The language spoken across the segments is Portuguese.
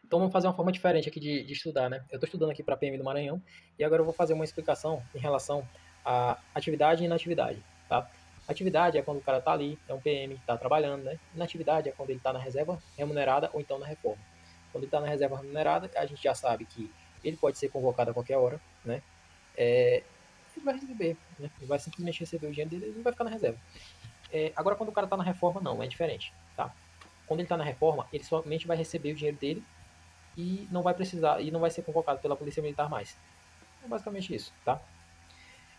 Então vamos fazer uma forma diferente aqui de estudar, né? Eu estou estudando aqui para a PM do Maranhão e agora eu vou fazer uma explicação em relação à atividade e inatividade, tá? Atividade é quando o cara está ali, é um PM, está trabalhando, né? Inatividade é quando ele está na reserva remunerada ou então na reforma. Quando ele está na reserva remunerada, a gente já sabe que ele pode ser convocado a qualquer hora, né? Ele vai receber, né? Ele vai simplesmente receber o dinheiro dele e não vai ficar na reserva. Agora, quando o cara está na reforma, não, é diferente, tá? Quando ele está na reforma, ele somente vai receber o dinheiro dele e não vai precisar e não vai ser convocado pela Polícia Militar mais. É basicamente isso, tá?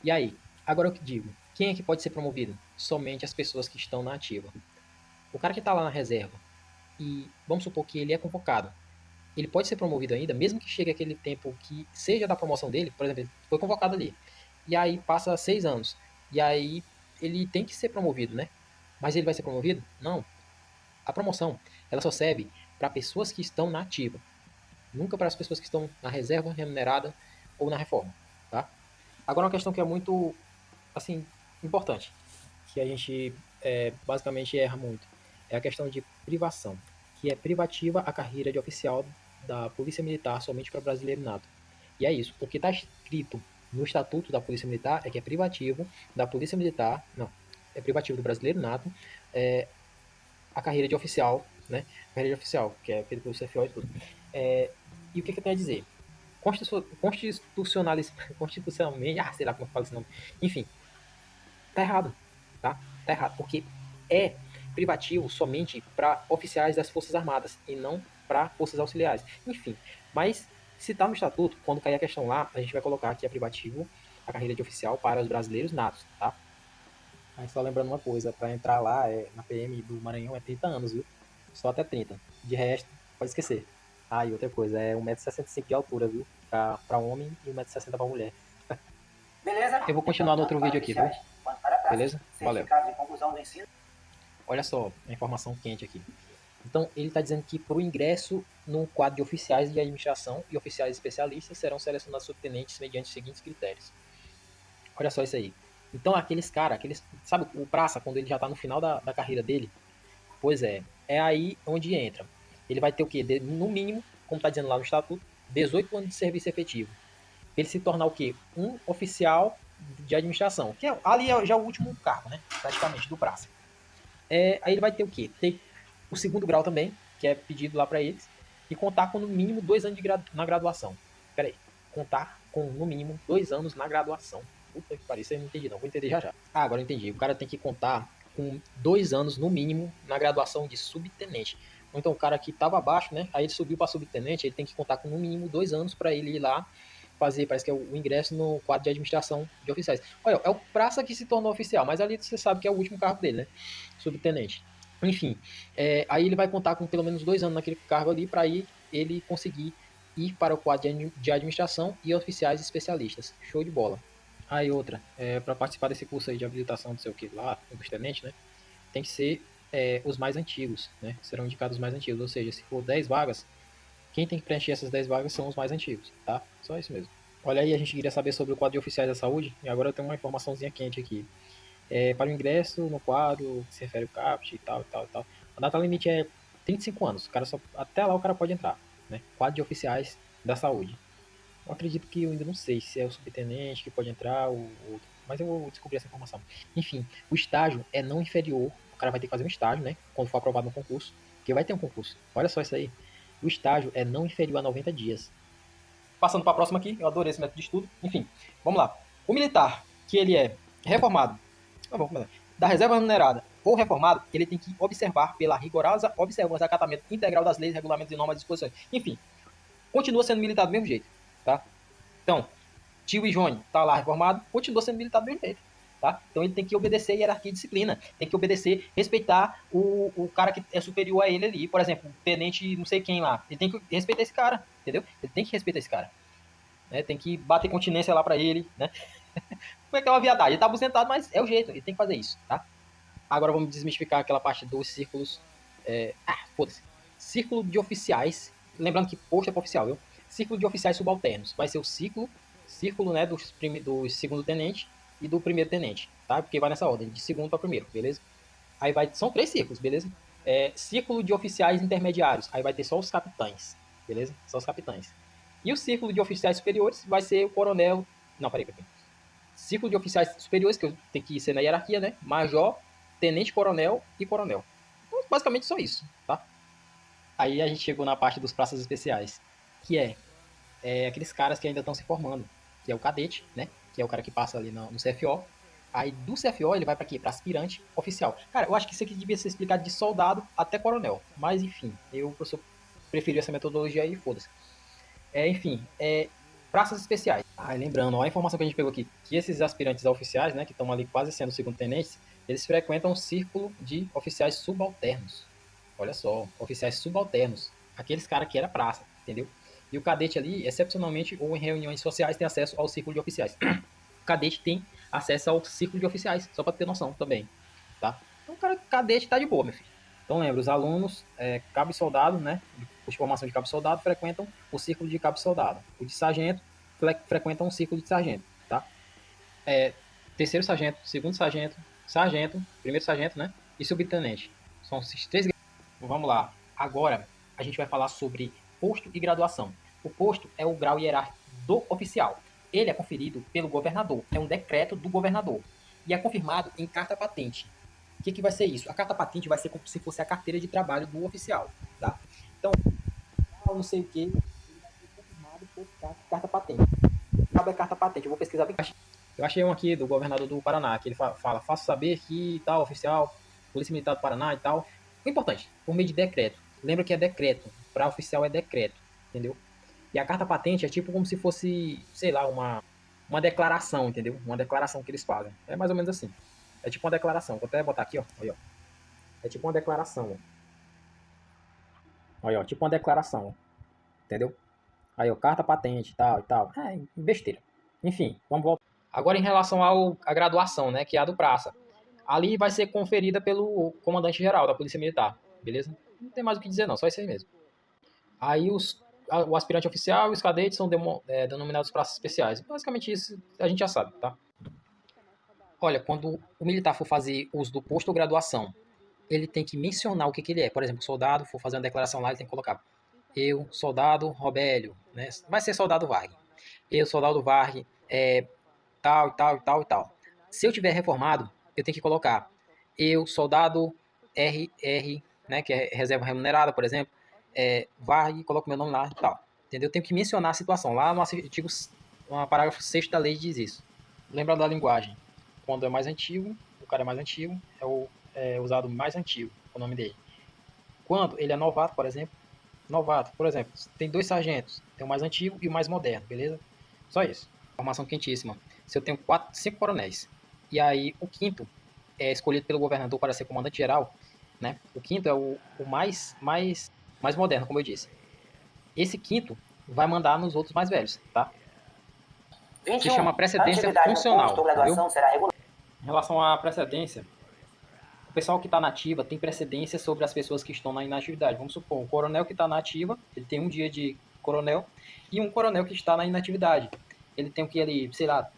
E aí, agora eu que digo, quem é que pode ser promovido? Somente as pessoas que estão na ativa. O cara que está lá na reserva e vamos supor que ele é convocado, ele pode ser promovido ainda, mesmo que chegue aquele tempo que seja da promoção dele, por exemplo, ele foi convocado ali, e aí passa 6 anos, e aí ele tem que ser promovido, né? Mas ele vai ser promovido? Não. A promoção, ela só serve para pessoas que estão na ativa. Nunca para as pessoas que estão na reserva remunerada ou na reforma, tá? Agora uma questão que é muito, assim, importante, que a gente basicamente erra muito, é a questão de privação, que é privativa a carreira de oficial da Polícia Militar somente para brasileiro nato. E é isso, o que está escrito no Estatuto da Polícia Militar é que é privativo da Polícia Militar, não, é privativo do brasileiro nato, a carreira de oficial, né? A carreira de oficial, que é feita pelo CFO e tudo. E o que eu tenho a dizer? Constitucionalmente, sei lá como eu falo esse nome. Enfim, tá errado, tá? Tá errado, porque é privativo somente para oficiais das Forças Armadas e não para forças auxiliares. Enfim, mas se tá no estatuto, quando cair a questão lá, a gente vai colocar que é privativo a carreira de oficial para os brasileiros natos, tá? Aí só lembrando uma coisa, para entrar lá na PM do Maranhão é 30 anos, viu? Só até 30. De resto, pode esquecer. Ah, e outra coisa, é 1,65 m de altura, viu? Pra homem e 1,60 m pra mulher. Beleza? Eu vou continuar no outro vídeo aqui, viu? Beleza? Valeu. Certificado de conclusão do ensino. Olha só a informação quente aqui. Então, ele está dizendo que para o ingresso no quadro de oficiais de administração e oficiais especialistas serão selecionados subtenentes mediante os seguintes critérios. Olha só isso aí. Então, aqueles caras, sabe o praça, quando ele já está no final da carreira dele? Pois é aí onde entra. Ele vai ter o quê? No mínimo, como está dizendo lá no estatuto, 18 anos de serviço efetivo. Ele se tornar o quê? Um oficial de administração, que ali é já o último cargo, né? Praticamente, do praça. Aí ele vai ter o quê? Ter o segundo grau também, que é pedido lá para eles, e contar com no mínimo 2 anos na graduação. Peraí, contar com no mínimo 2 anos na graduação. Puta que pariu, isso eu não entendi não, vou entender já já. Ah, agora eu entendi. O cara tem que contar com 2 anos no mínimo na graduação de subtenente. Então o cara que estava abaixo, né? Aí ele subiu para subtenente, ele tem que contar com no mínimo 2 anos para ele ir lá fazer, parece que é o ingresso no quadro de administração de oficiais. Olha, é o praça que se tornou oficial, mas ali você sabe que é o último cargo dele, né? Subtenente. Enfim, aí ele vai contar com pelo menos 2 anos naquele cargo ali para ele conseguir ir para o quadro de administração e oficiais especialistas. Show de bola. Aí outra, para participar desse curso aí de habilitação, não sei o que lá, dos tenentes, né? Tem que ser os mais antigos, né? Serão indicados os mais antigos, ou seja, se for 10 vagas, quem tem que preencher essas 10 vagas são os mais antigos, tá? Só isso mesmo. Olha aí, a gente queria saber sobre o quadro de oficiais da saúde, e agora eu tenho uma informaçãozinha quente aqui. Para o ingresso no quadro, que se refere ao CAPT e tal, e tal, e tal. A data limite é 35 anos. O cara até lá o cara pode entrar, né? Quadro de oficiais da saúde. Eu acredito que eu ainda não sei se é o subtenente que pode entrar ou outro, mas eu vou descobrir essa informação. Enfim, o estágio é não inferior. O cara vai ter que fazer um estágio, né? Quando for aprovado no concurso, porque vai ter um concurso. Olha só isso aí. O estágio é não inferior a 90 dias. Passando para a próxima aqui, eu adorei esse método de estudo. Enfim, vamos lá. O militar, que ele é reformado, da reserva remunerada ou reformado, ele tem que observar pela rigorosa observância e acatamento integral das leis, regulamentos e normas de disposições. Enfim, continua sendo militar do mesmo jeito, tá? Então, tio e Johnny tá lá reformado, continua sendo militar do mesmo jeito. Tá? Então ele tem que obedecer a hierarquia e disciplina, tem que obedecer, respeitar o cara que é superior a ele ali, por exemplo, o tenente não sei quem lá, ele tem que respeitar esse cara, entendeu? Ele tem que respeitar esse cara, né? Tem que bater continência lá pra ele, né? Como é que é uma viadagem? Ele tá aposentado, mas é o jeito, ele tem que fazer isso, tá? Agora vamos desmistificar aquela parte dos círculos, foda-se, círculo de oficiais, lembrando que posto é para oficial, viu? Círculo de oficiais subalternos, vai ser o círculo, né, do segundo tenente e do primeiro tenente, tá? Porque vai nessa ordem, de segundo para primeiro, beleza? São 3 círculos, beleza? Círculo de oficiais intermediários, aí vai ter só os capitães, beleza? São os capitães. E o círculo de oficiais superiores vai ser o coronel... Não, peraí. Círculo de oficiais superiores, que eu tenho que ser na hierarquia, né? Major, tenente-coronel e coronel. Então, basicamente só isso, tá? Aí a gente chegou na parte dos praças especiais, que é aqueles caras que ainda estão se formando, que é o cadete, né? Que é o cara que passa ali no CFO. Aí do CFO ele vai para quê? Para aspirante oficial. Cara, eu acho que isso aqui devia ser explicado de soldado até coronel. Mas enfim, eu professor preferi essa metodologia aí, foda-se. Enfim, praças especiais. Lembrando, ó, a informação que a gente pegou aqui, que esses aspirantes a oficiais, né, que estão ali quase sendo segundo tenentes, eles frequentam um círculo de oficiais subalternos. Olha só, oficiais subalternos. Aqueles caras que era praça, entendeu? E o cadete ali, excepcionalmente, ou em reuniões sociais, tem acesso ao círculo de oficiais. O cadete tem acesso ao círculo de oficiais, só para ter noção também, tá? Então o cara cadete tá de boa, meu filho. Então lembra, os alunos, cabo e soldado, né, de formação de cabo e soldado, frequentam o círculo de cabo e soldado. O de sargento frequentam o círculo de sargento, tá? Terceiro sargento, segundo sargento, sargento, primeiro sargento, né, e subtenente. São esses três. Vamos lá. Agora a gente vai falar sobre posto e graduação. O posto é o grau hierárquico do oficial. Ele é conferido pelo governador. É um decreto do governador. E é confirmado em carta patente. O que vai ser isso? A carta patente vai ser como se fosse a carteira de trabalho do oficial. Tá? Então, não sei o que, ele vai ser confirmado por carta patente. Sabe a carta patente? Eu vou pesquisar bem. Eu achei um aqui do governador do Paraná, que ele fala, faço saber que tal oficial, Polícia Militar do Paraná e tal. O importante, por meio de decreto. Lembra que é decreto. Para oficial é decreto. Entendeu? E a carta patente é tipo como se fosse, sei lá, uma declaração, entendeu? Uma declaração que eles fazem. É mais ou menos assim. É tipo uma declaração. Vou até botar aqui, ó. Aí, ó. É tipo uma declaração. Ó. Aí, ó. Tipo uma declaração. Ó. Entendeu? Aí, ó. Carta patente, tal e tal. Besteira. Enfim, vamos voltar. Agora em relação à graduação, né? Que é a do praça. Ali vai ser conferida pelo comandante-geral da Polícia Militar. Beleza? Não tem mais o que dizer, não. Só isso aí mesmo. Aí o aspirante oficial e os cadetes são denominados praças especiais. Basicamente isso a gente já sabe, tá? Olha, quando o militar for fazer uso do posto ou graduação, ele tem que mencionar o que ele é. Por exemplo, o soldado for fazer uma declaração lá, ele tem que colocar eu, soldado Robélio, né? Vai ser soldado Varg. Eu, soldado Varg, tal e tal e tal e tal. Se eu tiver reformado, eu tenho que colocar eu, soldado RR, né, que é reserva remunerada, por exemplo, Varg, coloco meu nome lá e tal. Entendeu? Eu tenho que mencionar a situação. Lá no artigo, no parágrafo 6º da lei diz isso. Lembra da linguagem. Quando é mais antigo, o cara é mais antigo, é usado mais antigo, o nome dele. Quando ele é novato, por exemplo, tem 2 sargentos, tem o mais antigo e o mais moderno, beleza? Só isso. Informação quentíssima. Se eu tenho 5 coronéis, e aí o quinto é escolhido pelo governador para ser comandante-geral, né? O quinto é o mais moderno, como eu disse. Esse quinto vai mandar nos outros mais velhos, tá? 21. Se chama precedência funcional, entendeu? Em relação à precedência, o pessoal que está na ativa tem precedência sobre as pessoas que estão na inatividade. Vamos supor, um coronel que está na ativa, ele tem um dia de coronel, e um coronel que está na inatividade. Ele tem o que ali, sei lá,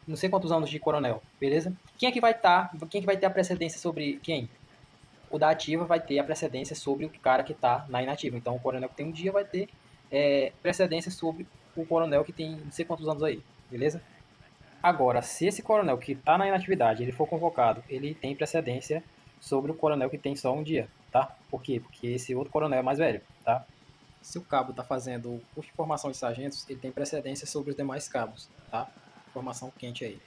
não sei quantos anos de coronel, beleza? Quem é que vai ter a precedência sobre quem? O da ativa vai ter a precedência sobre o cara que está na inativa. Então o coronel que tem um dia vai ter precedência sobre o coronel que tem não sei quantos anos aí, beleza? Agora, se esse coronel que está na inatividade, ele for convocado, ele tem precedência sobre o coronel que tem só um dia, tá? Por quê? Porque esse outro coronel é mais velho, tá? Se o cabo está fazendo curso de formação de sargentos, ele tem precedência sobre os demais cabos, tá? Formação quente aí.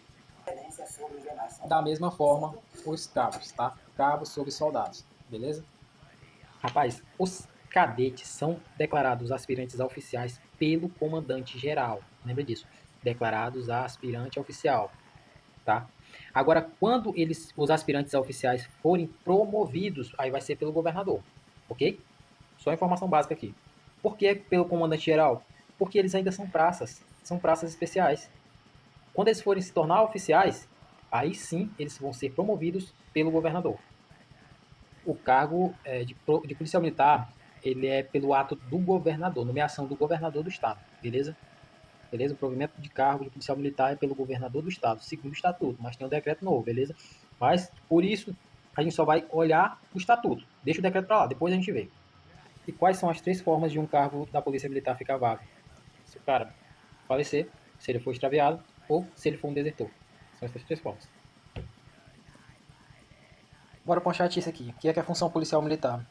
Da mesma forma, os cabos, tá? Cabos sobre soldados, beleza? Rapaz, os cadetes são declarados aspirantes a oficiais pelo comandante geral. Lembra disso? Declarados a aspirante oficial, tá? Agora, quando os aspirantes a oficiais forem promovidos, aí vai ser pelo governador, ok? Só informação básica aqui. Por que pelo comandante geral? Porque eles ainda são praças especiais. Quando eles forem se tornar oficiais, aí sim eles vão ser promovidos pelo governador. O cargo de policial militar, ele é pelo ato do governador, nomeação do governador do estado, beleza? Beleza? O provimento de cargo de policial militar é pelo governador do estado, segundo o estatuto, mas tem um decreto novo, beleza? Mas, por isso, a gente só vai olhar o estatuto. Deixa o decreto para lá, depois a gente vê. E quais são as 3 formas de um cargo da Polícia Militar ficar vago? Se o cara falecer, se ele for extraviado ou se ele for um desertor. São essas 3 formas. Bora para uma chatice aqui. O que é a função policial militar?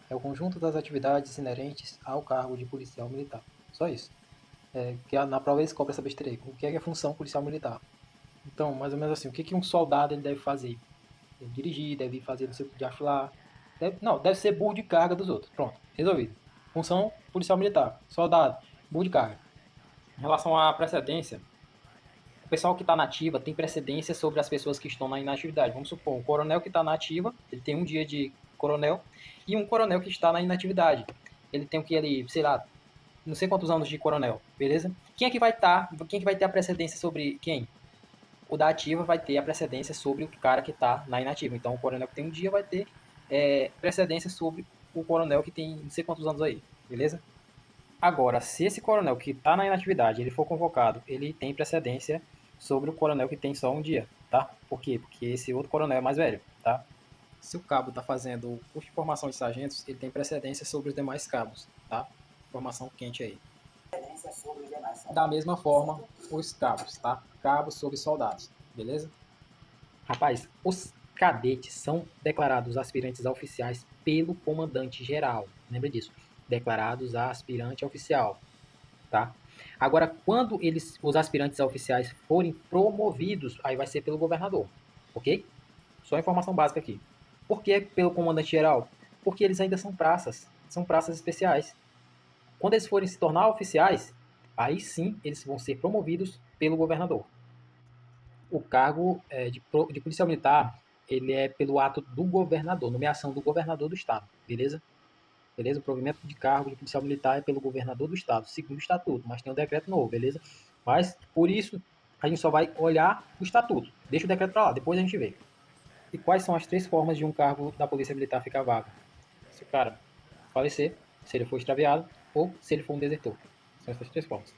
É o conjunto das atividades inerentes ao cargo de policial militar. Só isso. Que na prova eles cobram essa besteira aí. O que é a função policial militar? Então, mais ou menos assim, o que um soldado ele deve fazer? Deve dirigir, deve fazer não sei o que de acho lá. Deve ser burro de carga dos outros. Pronto, resolvido. Função policial militar. Soldado, burro de carga. Em relação à precedência, o pessoal que está na ativa tem precedência sobre as pessoas que estão na inatividade. Vamos supor, um coronel que está na ativa, ele tem um dia de coronel, e um coronel que está na inatividade. Ele tem o que ele, sei lá, não sei quantos anos de coronel, beleza? Quem é que vai ter a precedência sobre quem? O da ativa vai ter a precedência sobre o cara que está na inativa. Então, o coronel que tem um dia vai ter precedência sobre o coronel que tem não sei quantos anos aí, beleza? Agora, se esse coronel que está na inatividade ele for convocado, ele tem precedência sobre o coronel que tem só um dia, tá? Por quê? Porque esse outro coronel é mais velho, tá? Se o cabo está fazendo o curso de formação de sargentos, ele tem precedência sobre os demais cabos, tá? Informação quente aí. Da mesma forma, os cabos, tá? Cabos sobre soldados, beleza? Rapaz, os cadetes são declarados aspirantes a oficiais pelo comandante geral. Lembra disso? Declarados a aspirante oficial, tá? Agora, quando os aspirantes a oficiais forem promovidos, aí vai ser pelo governador, ok? Só informação básica aqui. Por que pelo comandante geral? Porque eles ainda são praças especiais. Quando eles forem se tornar oficiais, aí sim eles vão ser promovidos pelo governador. O cargo de policial militar, ele é pelo ato do governador, nomeação do governador do estado, beleza? Beleza? O provimento de cargo de policial militar é pelo governador do estado, segundo o estatuto, mas tem um decreto novo, beleza? Mas, por isso, a gente só vai olhar o estatuto. Deixa o decreto para lá, depois a gente vê. E quais são as 3 formas de um cargo da polícia militar ficar vago? Se o cara falecer, se ele for extraviado ou se ele for um desertor. São essas 3 formas.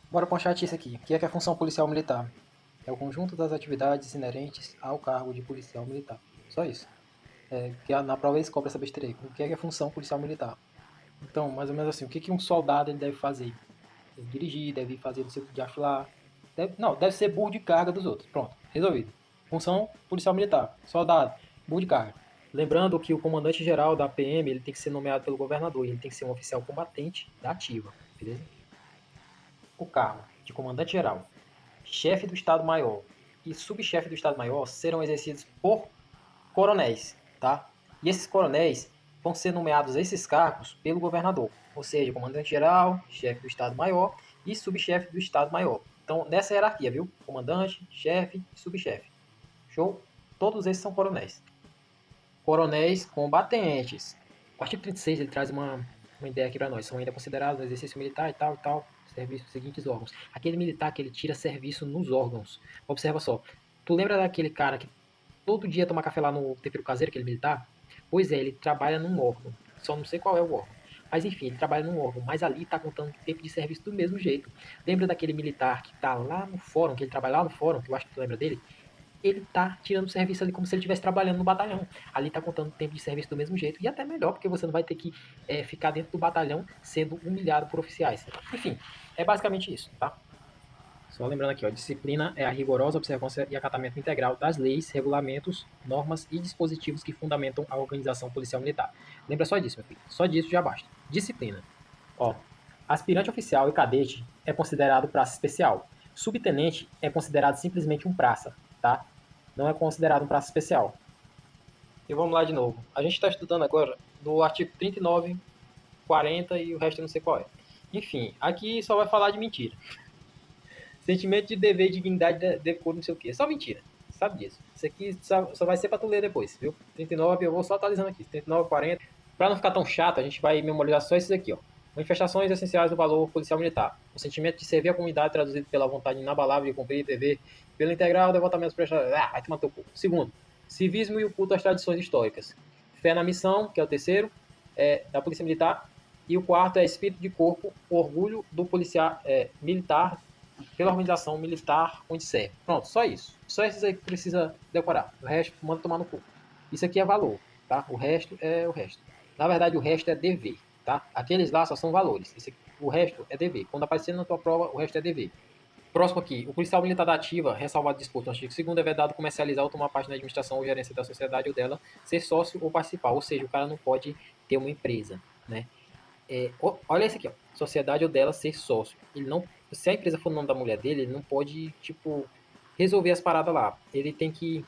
Bora para uma chatice aqui. O que é a função policial militar? É o conjunto das atividades inerentes ao cargo de policial militar. Só isso. Que na prova eles cobram essa besteira aí. O que é a função policial militar? Então, mais ou menos assim, o que um soldado ele deve fazer? Deve dirigir, deve fazer não sei o que de acho lá. Deve ser burro de carga dos outros. Pronto, resolvido. Função policial militar. Soldado, burro de carga. Lembrando que o comandante-geral da PM ele tem que ser nomeado pelo governador e ele tem que ser um oficial combatente da ativa, beleza? O cargo de comandante-geral, chefe do Estado-Maior e subchefe do Estado-Maior serão exercidos por coronéis, tá? E esses coronéis vão ser nomeados a esses cargos pelo governador, ou seja, comandante-geral, chefe do Estado-Maior e subchefe do Estado-Maior. Então, nessa hierarquia, viu? Comandante, chefe e subchefe. Show? Todos esses são coronéis. Coronéis combatentes. O artigo 36 ele traz uma ideia aqui para nós. São ainda considerados no exercício militar e tal, serviço dos seguintes órgãos. Aquele militar que ele tira serviço nos órgãos. Observa só. Tu lembra daquele cara que todo dia toma café lá no tempero caseiro, aquele militar? Pois é, ele trabalha num órgão. Só não sei qual é o órgão. Mas enfim, ele trabalha num órgão. Mas ali tá contando tempo de serviço do mesmo jeito. Lembra daquele militar que tá lá no fórum, que ele trabalha lá no fórum, que eu acho que tu lembra dele? Ele tá tirando o serviço ali como se ele estivesse trabalhando no batalhão. Ali tá contando tempo de serviço do mesmo jeito. E até melhor, porque você não vai ter que ficar dentro do batalhão sendo humilhado por oficiais. Enfim, é basicamente isso, tá? Só lembrando aqui, ó, disciplina é a rigorosa observância e acatamento integral das leis, regulamentos, normas e dispositivos que fundamentam a organização policial militar. Lembra só disso, meu filho. Só disso já basta. Disciplina. Ó, aspirante oficial e cadete é considerado praça especial. Subtenente é considerado simplesmente um praça, tá? Não é considerado um praça especial. E vamos lá de novo. A gente está estudando agora do artigo 39, 40 e o resto eu não sei qual é. Enfim, aqui só vai falar de mentira. Sentimento de dever, dignidade, decoro, não sei o que. É só mentira. Sabe disso. Isso aqui só vai ser pra tu ler depois, viu? 39, eu vou só atualizando aqui. 39, 40. Pra não ficar tão chato, a gente vai memorizar só esses aqui, ó. Manifestações essenciais do valor policial militar. O sentimento de servir a comunidade traduzido pela vontade inabalável de cumprir e dever pelo integral devotamento prestado. Vai tomar teu cu. Segundo, civismo e o culto às tradições históricas. Fé na missão, que é o terceiro, da polícia militar. E o quarto é espírito de corpo, orgulho do policial militar pela organização militar onde serve. Pronto, só isso. Só esses aí que precisa decorar. O resto, manda tomar no cu. Isso aqui é valor. tá? O resto é o resto. Na verdade, o resto é dever, tá? Aqueles lá só são valores. O resto é dever. Quando aparecer na tua prova, o resto é dever. Próximo aqui. O policial militar da ativa, ressalvado disposto no artigo 2º, é vedado comercializar ou tomar parte na administração ou gerência da sociedade ou dela, ser sócio ou participar. Ou seja, o cara não pode ter uma empresa, né? Olha esse aqui, ó. Sociedade ou dela ser sócio. Ele não, se a empresa for no nome da mulher dele, ele não pode, tipo, resolver as paradas lá. Ele tem que,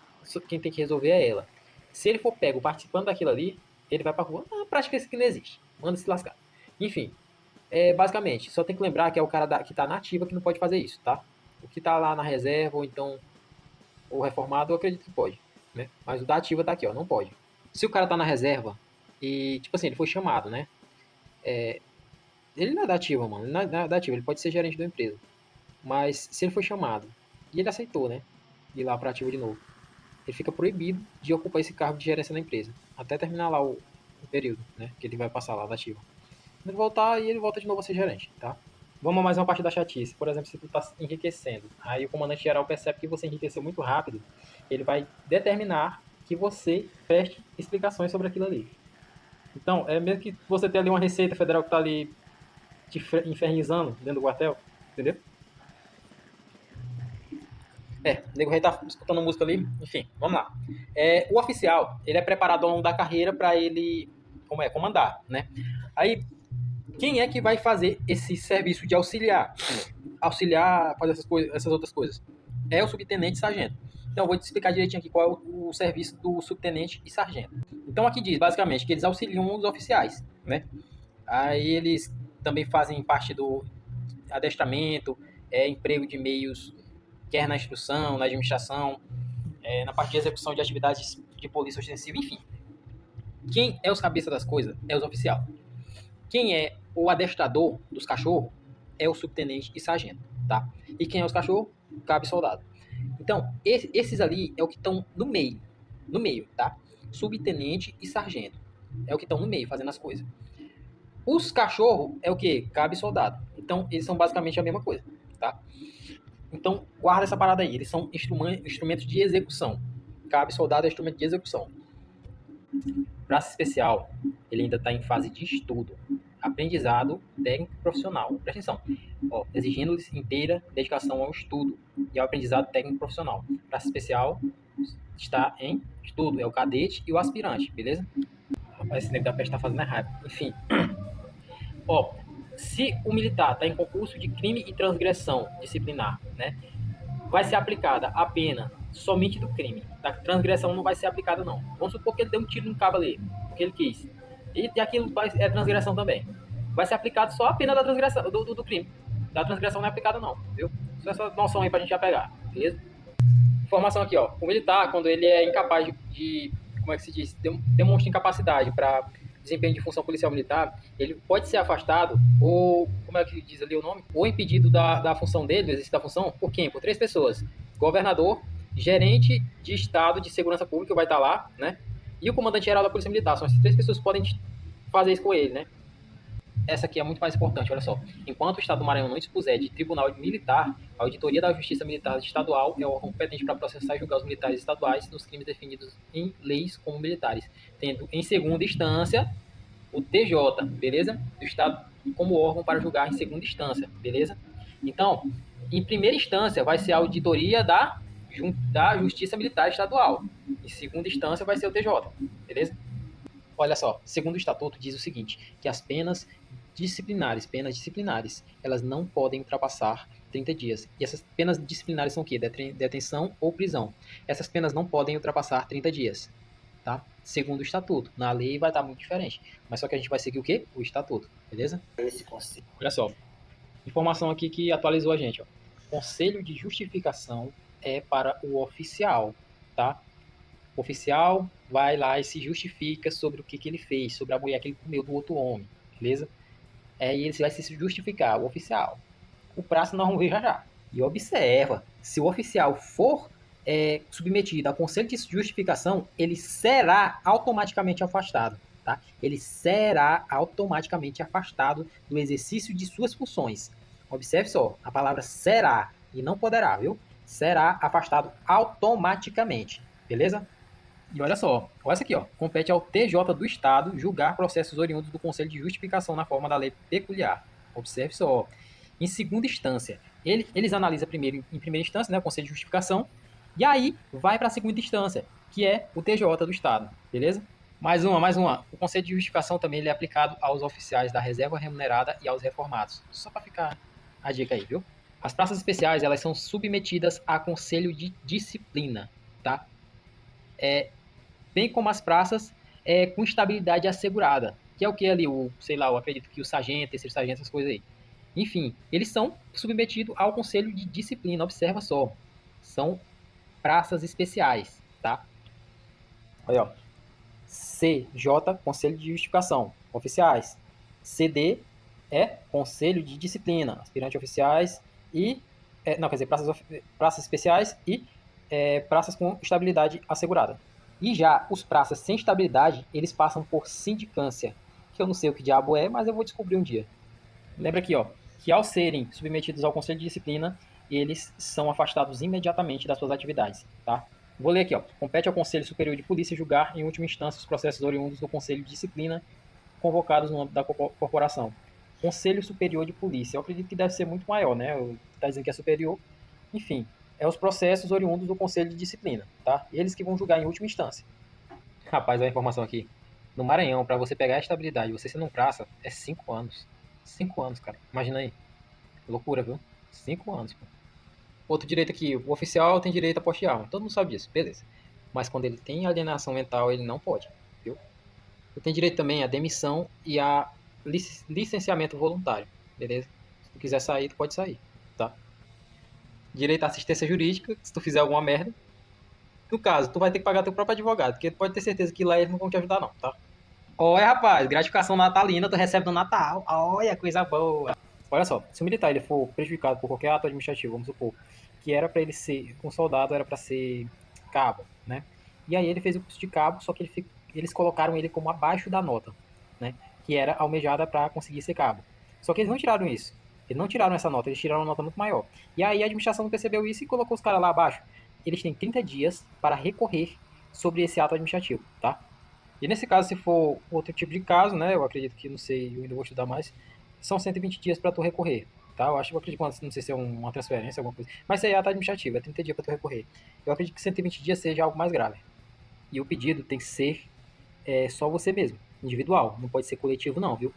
quem tem que resolver é ela. Se ele for pego participando daquilo ali, ele vai pra rua. Ah, prática isso que não existe. Manda se lascar. Enfim, basicamente, só tem que lembrar que é o cara que tá na ativa que não pode fazer isso, tá? O que tá lá na reserva, ou então o reformado, eu acredito que pode, né? Mas o da ativa tá aqui, ó, não pode. Se o cara tá na reserva e, tipo assim, ele foi chamado, né? Ele não é da ativa, mano. Ele não é da ativa, ele pode ser gerente da empresa. Mas se ele foi chamado e ele aceitou, né? Ir lá pra ativa de novo, ele fica proibido de ocupar esse cargo de gerência na empresa. Até terminar lá o período, né? Que ele vai passar lá da ativa. Quando ele voltar, e ele volta de novo a ser gerente, tá? Vamos a mais uma parte da chatice. Por exemplo, se tu tá enriquecendo, aí o comandante geral percebe que você enriqueceu muito rápido, ele vai determinar que você preste explicações sobre aquilo ali. Então, é mesmo que você tenha ali uma Receita Federal que tá ali te infernizando dentro do quartel, entendeu? O nego rei tá escutando música ali, enfim, vamos lá. O oficial, ele é preparado ao longo da carreira para ele, comandar, né? Aí, quem é que vai fazer esse serviço de auxiliar a fazer essas outras coisas? É o subtenente e sargento. Então, eu vou te explicar direitinho aqui qual é o serviço do subtenente e sargento. Então, aqui diz, basicamente, que eles auxiliam os oficiais, né? Aí, eles também fazem parte do adestramento, emprego de meios, quer na instrução, na administração, na parte de execução de atividades de polícia ostensiva, enfim. Quem é os cabeças das coisas? É os oficiais. Quem é o adestrador dos cachorros é o subtenente e sargento, tá? E quem é os cachorros? Cabe soldado. Então, esses ali é o que estão no meio, tá? Subtenente e sargento é o que estão no meio, fazendo as coisas. Os cachorros é o que? Cabe soldado. Então, eles são basicamente a mesma coisa, tá? Então, guarda essa parada aí. Eles são instrumentos de execução. Cabe soldado é instrumento de execução. Braço especial, ele ainda está em fase de estudo. Aprendizado técnico profissional. Presta atenção. Exigindo-lhes inteira dedicação ao estudo e ao aprendizado técnico profissional. Braço especial está em estudo. É o cadete e o aspirante, beleza? Rapaz, esse nego da peste tá fazendo raiva. Enfim. Se o militar está em concurso de crime e transgressão disciplinar, né, vai ser aplicada a pena somente do crime. Da transgressão não vai ser aplicada, não. Vamos supor que ele deu um tiro no cabo ali, porque ele quis. E aquilo é transgressão também. Vai ser aplicado só a pena da transgressão, do crime. Da transgressão não é aplicada, não, viu? Só essa noção aí pra gente já pegar, beleza? Informação aqui, ó. O militar, quando ele é incapaz de como é que se diz? Demonstra incapacidade para desempenho de função policial militar, ele pode ser afastado ou, como é que diz ali o nome? Ou impedido da função dele, do exercício da função, por quem? Por 3 pessoas. Governador, gerente de Estado de Segurança Pública, vai estar lá, né? E o comandante-geral da Polícia Militar. São essas 3 pessoas que podem fazer isso com ele, né? Essa aqui é muito mais importante, olha só. Enquanto o Estado do Maranhão não dispuser de tribunal militar, a Auditoria da Justiça Militar Estadual é o órgão competente para processar e julgar os militares estaduais nos crimes definidos em leis como militares, tendo em segunda instância o TJ, beleza? Do Estado como órgão para julgar em segunda instância, beleza? Então, em primeira instância vai ser a Auditoria da Justiça Militar Estadual. Em segunda instância vai ser o TJ, beleza? Olha só, segundo o estatuto diz o seguinte, que as penas disciplinares, elas não podem ultrapassar 30 dias. E essas penas disciplinares são o quê? Detenção ou prisão. Essas penas não podem ultrapassar 30 dias, tá? Segundo o estatuto. Na lei vai estar muito diferente. Mas só que a gente vai seguir o quê? O estatuto, beleza? Olha só, informação aqui que atualizou a gente, ó. Conselho de justificação é para o oficial, tá? O oficial vai lá e se justifica sobre o que ele fez, sobre a mulher que ele comeu do outro homem, beleza? E ele vai se justificar, o oficial. O prazo nós vamos ver já. E observa, se o oficial for submetido a conselho de justificação, ele será automaticamente afastado, tá? Ele será automaticamente afastado do exercício de suas funções. Observe só, a palavra será e não poderá, viu? Será afastado automaticamente, beleza? E olha só, olha essa aqui, ó. Compete ao TJ do Estado julgar processos oriundos do Conselho de Justificação na forma da lei peculiar. Observe só. Em segunda instância, eles analisam primeiro, em primeira instância, né, o Conselho de Justificação, e aí vai para a segunda instância, que é o TJ do Estado, beleza? Mais uma, mais uma. O Conselho de Justificação também ele é aplicado aos oficiais da reserva remunerada e aos reformados. Só para ficar a dica aí, viu? As praças especiais, elas são submetidas a conselho de disciplina, tá? Bem como as praças com estabilidade assegurada, que é o que ali, sei lá, eu acredito que o sargento, terceiro sargento, essas coisas aí. Enfim, eles são submetidos ao conselho de disciplina, observa só. São praças especiais, tá? Olha, ó. CJ, Conselho de Justificação, oficiais. CD é Conselho de Disciplina, aspirantes oficiais e... não, quer dizer, praças especiais e praças com estabilidade assegurada. E já os praças sem estabilidade, eles passam por sindicância, que eu não sei o que diabo é, mas eu vou descobrir um dia. Lembra aqui, ó, que ao serem submetidos ao Conselho de Disciplina, eles são afastados imediatamente das suas atividades, tá? Vou ler aqui, ó. Compete ao Conselho Superior de Polícia julgar, em última instância, os processos oriundos do Conselho de Disciplina convocados no âmbito da corporação. Conselho Superior de Polícia. Eu acredito que deve ser muito maior, né? Está dizendo que é superior. Enfim, é os processos oriundos do Conselho de Disciplina, tá? Eles que vão julgar em última instância. Rapaz, olha a informação aqui. No Maranhão, para você pegar a estabilidade, você sendo um praça, é 5 anos. 5 anos, cara. Imagina aí. Loucura, viu? 5 anos, pô. Outro direito aqui, o oficial tem direito a posse de arma. Todo mundo sabe disso, beleza. Mas quando ele tem alienação mental, ele não pode, viu? Ele tem direito também à demissão e a licenciamento voluntário, beleza? Se tu quiser sair, tu pode sair, tá? Direito à assistência jurídica, se tu fizer alguma merda. No caso, tu vai ter que pagar teu próprio advogado, porque tu pode ter certeza que lá eles não vão te ajudar não, tá? Olha, rapaz, gratificação natalina tu recebe no Natal. Olha, coisa boa. Olha só, se o militar ele for prejudicado por qualquer ato administrativo, vamos supor, que era para ele ser, um soldado era para ser cabo, né? E aí ele fez o curso de cabo, só que eles colocaram ele como abaixo da nota, né? Que era almejada para conseguir ser cabo. Só que eles não tiraram isso. Eles não tiraram essa nota, eles tiraram uma nota muito maior. E aí a administração não percebeu isso e colocou os caras lá abaixo. Eles têm 30 dias para recorrer sobre esse ato administrativo, tá? E nesse caso, se for outro tipo de caso, né, eu acredito que, não sei, eu ainda vou estudar mais, são 120 dias para tu recorrer, tá? Eu acredito que, não sei se é uma transferência, alguma coisa, mas isso aí é ato administrativo, é 30 dias para tu recorrer. Eu acredito que 120 dias seja algo mais grave. E o pedido tem que ser só você mesmo, individual, não pode ser coletivo não, viu?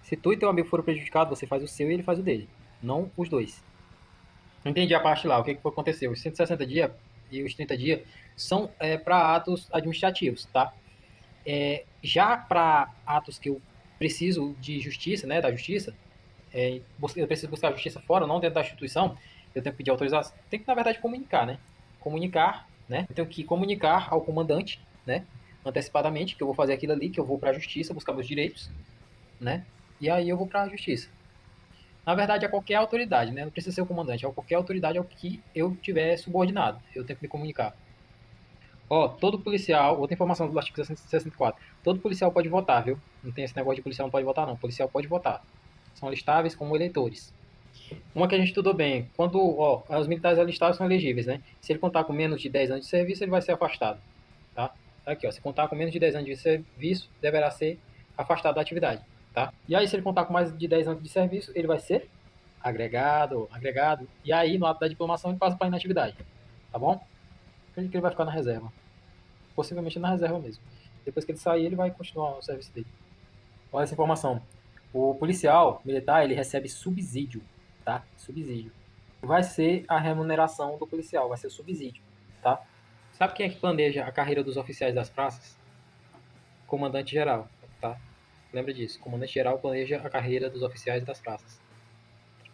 Se tu e teu amigo foram prejudicados, você faz o seu e ele faz o dele, não os dois. Entendi a parte lá, o que aconteceu? Os 160 dias e os 30 dias são para atos administrativos, tá? Já para atos que eu preciso de justiça, né, da justiça, eu preciso buscar a justiça fora, não dentro da instituição, eu tenho que pedir autorização, tenho que, na verdade, comunicar, né? Comunicar, né? Eu tenho que comunicar ao comandante, né, antecipadamente, que eu vou fazer aquilo ali, que eu vou para a justiça buscar meus direitos, né? E aí eu vou para a justiça. Na verdade, é qualquer autoridade, né? Não precisa ser o comandante, é qualquer autoridade ao que eu tiver subordinado. Eu tenho que me comunicar. Ó, todo policial, outra informação do artigo 164, todo policial pode votar, viu? Não tem esse negócio de policial não pode votar, não. Policial pode votar. São listáveis como eleitores. Uma que a gente estudou bem, quando, os militares alistáveis são elegíveis, né? Se ele contar com menos de 10 anos de serviço, ele vai ser afastado, tá? Aqui, ó, se contar com menos de 10 anos de serviço, deverá ser afastado da atividade, tá? E aí, se ele contar com mais de 10 anos de serviço, ele vai ser agregado, e aí, no ato da diplomação, ele passa para inatividade, tá bom? Acredito que ele vai ficar na reserva. Possivelmente na reserva mesmo. Depois que ele sair, ele vai continuar o serviço dele. Olha essa informação. O policial militar, ele recebe subsídio, tá? Subsídio. Vai ser a remuneração do policial, vai ser o subsídio, tá? Sabe quem é que planeja a carreira dos oficiais das praças? Comandante-geral, tá? Lembra disso. Comandante-geral planeja a carreira dos oficiais das praças.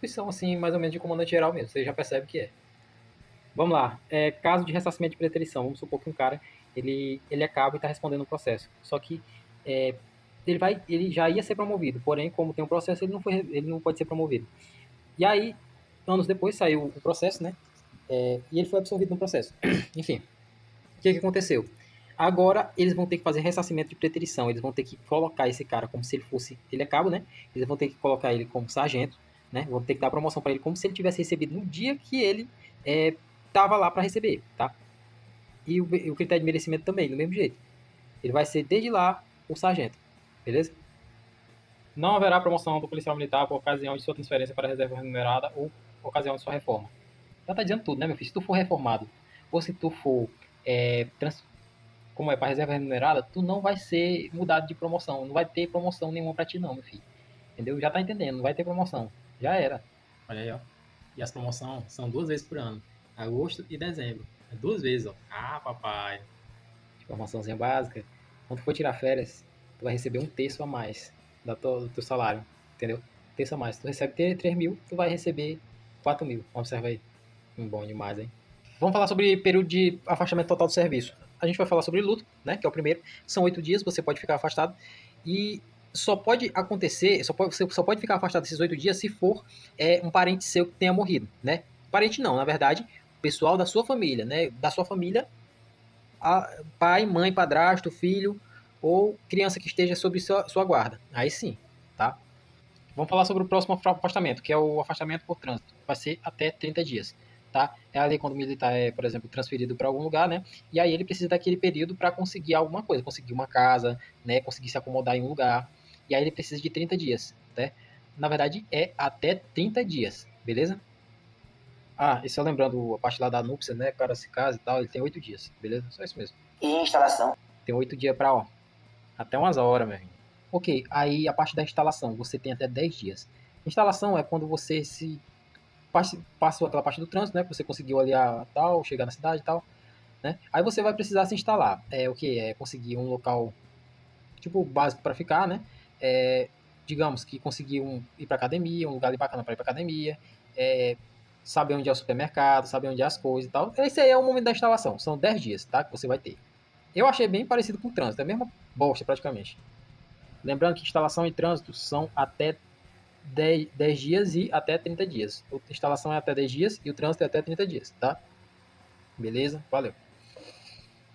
São assim, mais ou menos de comandante-geral mesmo. Você já percebe que é. Vamos lá. Caso de ressarcimento de preterição. Vamos supor que um cara ele acaba e está respondendo um processo. Só que ele já ia ser promovido. Porém, como tem um processo, ele não pode ser promovido. E aí, anos depois, saiu o processo, né? E ele foi absolvido no processo. Enfim, o que aconteceu? Agora, eles vão ter que fazer ressarcimento de preterição. Eles vão ter que colocar esse cara como se ele fosse... Ele é cabo, né? Eles vão ter que colocar ele como sargento, né? Vão ter que dar promoção para ele como se ele tivesse recebido no dia que ele estava lá para receber, tá? E o critério de merecimento também, do mesmo jeito. Ele vai ser desde lá o sargento, beleza? Não haverá promoção do policial militar por ocasião de sua transferência para a reserva remunerada ou ocasião de sua reforma. Já tá dizendo tudo, né, meu filho? Se tu for reformado ou se tu for como é para reserva remunerada, tu não vai ser mudado de promoção. Não vai ter promoção nenhuma para ti, não, meu filho. Entendeu? Já tá entendendo, não vai ter promoção. Já era. Olha aí, ó. E as promoções são 2 vezes por ano. Agosto e dezembro. É 2 vezes, ó. Ah, papai. Promoçãozinha básica. Quando tu for tirar férias, tu vai receber 1 terço a mais do teu salário. Entendeu? 1 terço a mais. Tu recebe 3 mil, tu vai receber 4 mil. Observa aí. Bom demais, hein? Vamos falar sobre período de afastamento total do serviço. A gente vai falar sobre luto, né? Que é o primeiro. São 8 dias, você pode ficar afastado. E só pode acontecer, você só pode ficar afastado desses 8 dias se for um parente seu que tenha morrido, né? Parente não, na verdade, pessoal da sua família, né? Da sua família, pai, mãe, padrasto, filho ou criança que esteja sob sua guarda. Aí sim, tá? Vamos falar sobre o próximo afastamento, que é o afastamento por trânsito. Vai ser até 30 dias. Tá? É ali quando o militar é, por exemplo, transferido para algum lugar, né? E aí ele precisa daquele período para conseguir alguma coisa, conseguir uma casa, né? Conseguir se acomodar em um lugar. E aí ele precisa de 30 dias, né? Na verdade, é até 30 dias, beleza? Ah, e só lembrando a parte lá da núpcia, né? O cara se casa e tal, ele tem 8 dias, beleza? Só isso mesmo. E instalação. Tem 8 dias para, ó, até umas horas, meu irmão. Ok, aí a parte da instalação, você tem até 10 dias. Instalação é quando você se passou aquela parte do trânsito, né? Que você conseguiu ali a tal, chegar na cidade e tal, né? Aí você vai precisar se instalar. É o que? É conseguir um local tipo básico para ficar, né? Digamos que conseguir ir para academia, um lugar bacana para ir para academia, saber onde é o supermercado, saber onde é as coisas e tal. Esse aí é o momento da instalação. São 10 dias, tá? Que você vai ter. Eu achei bem parecido com o trânsito, é a mesma bosta praticamente. Lembrando que instalação e trânsito são até 10 dias e até 30 dias. A instalação é até 10 dias e o trânsito é até 30 dias, tá? Beleza? Valeu.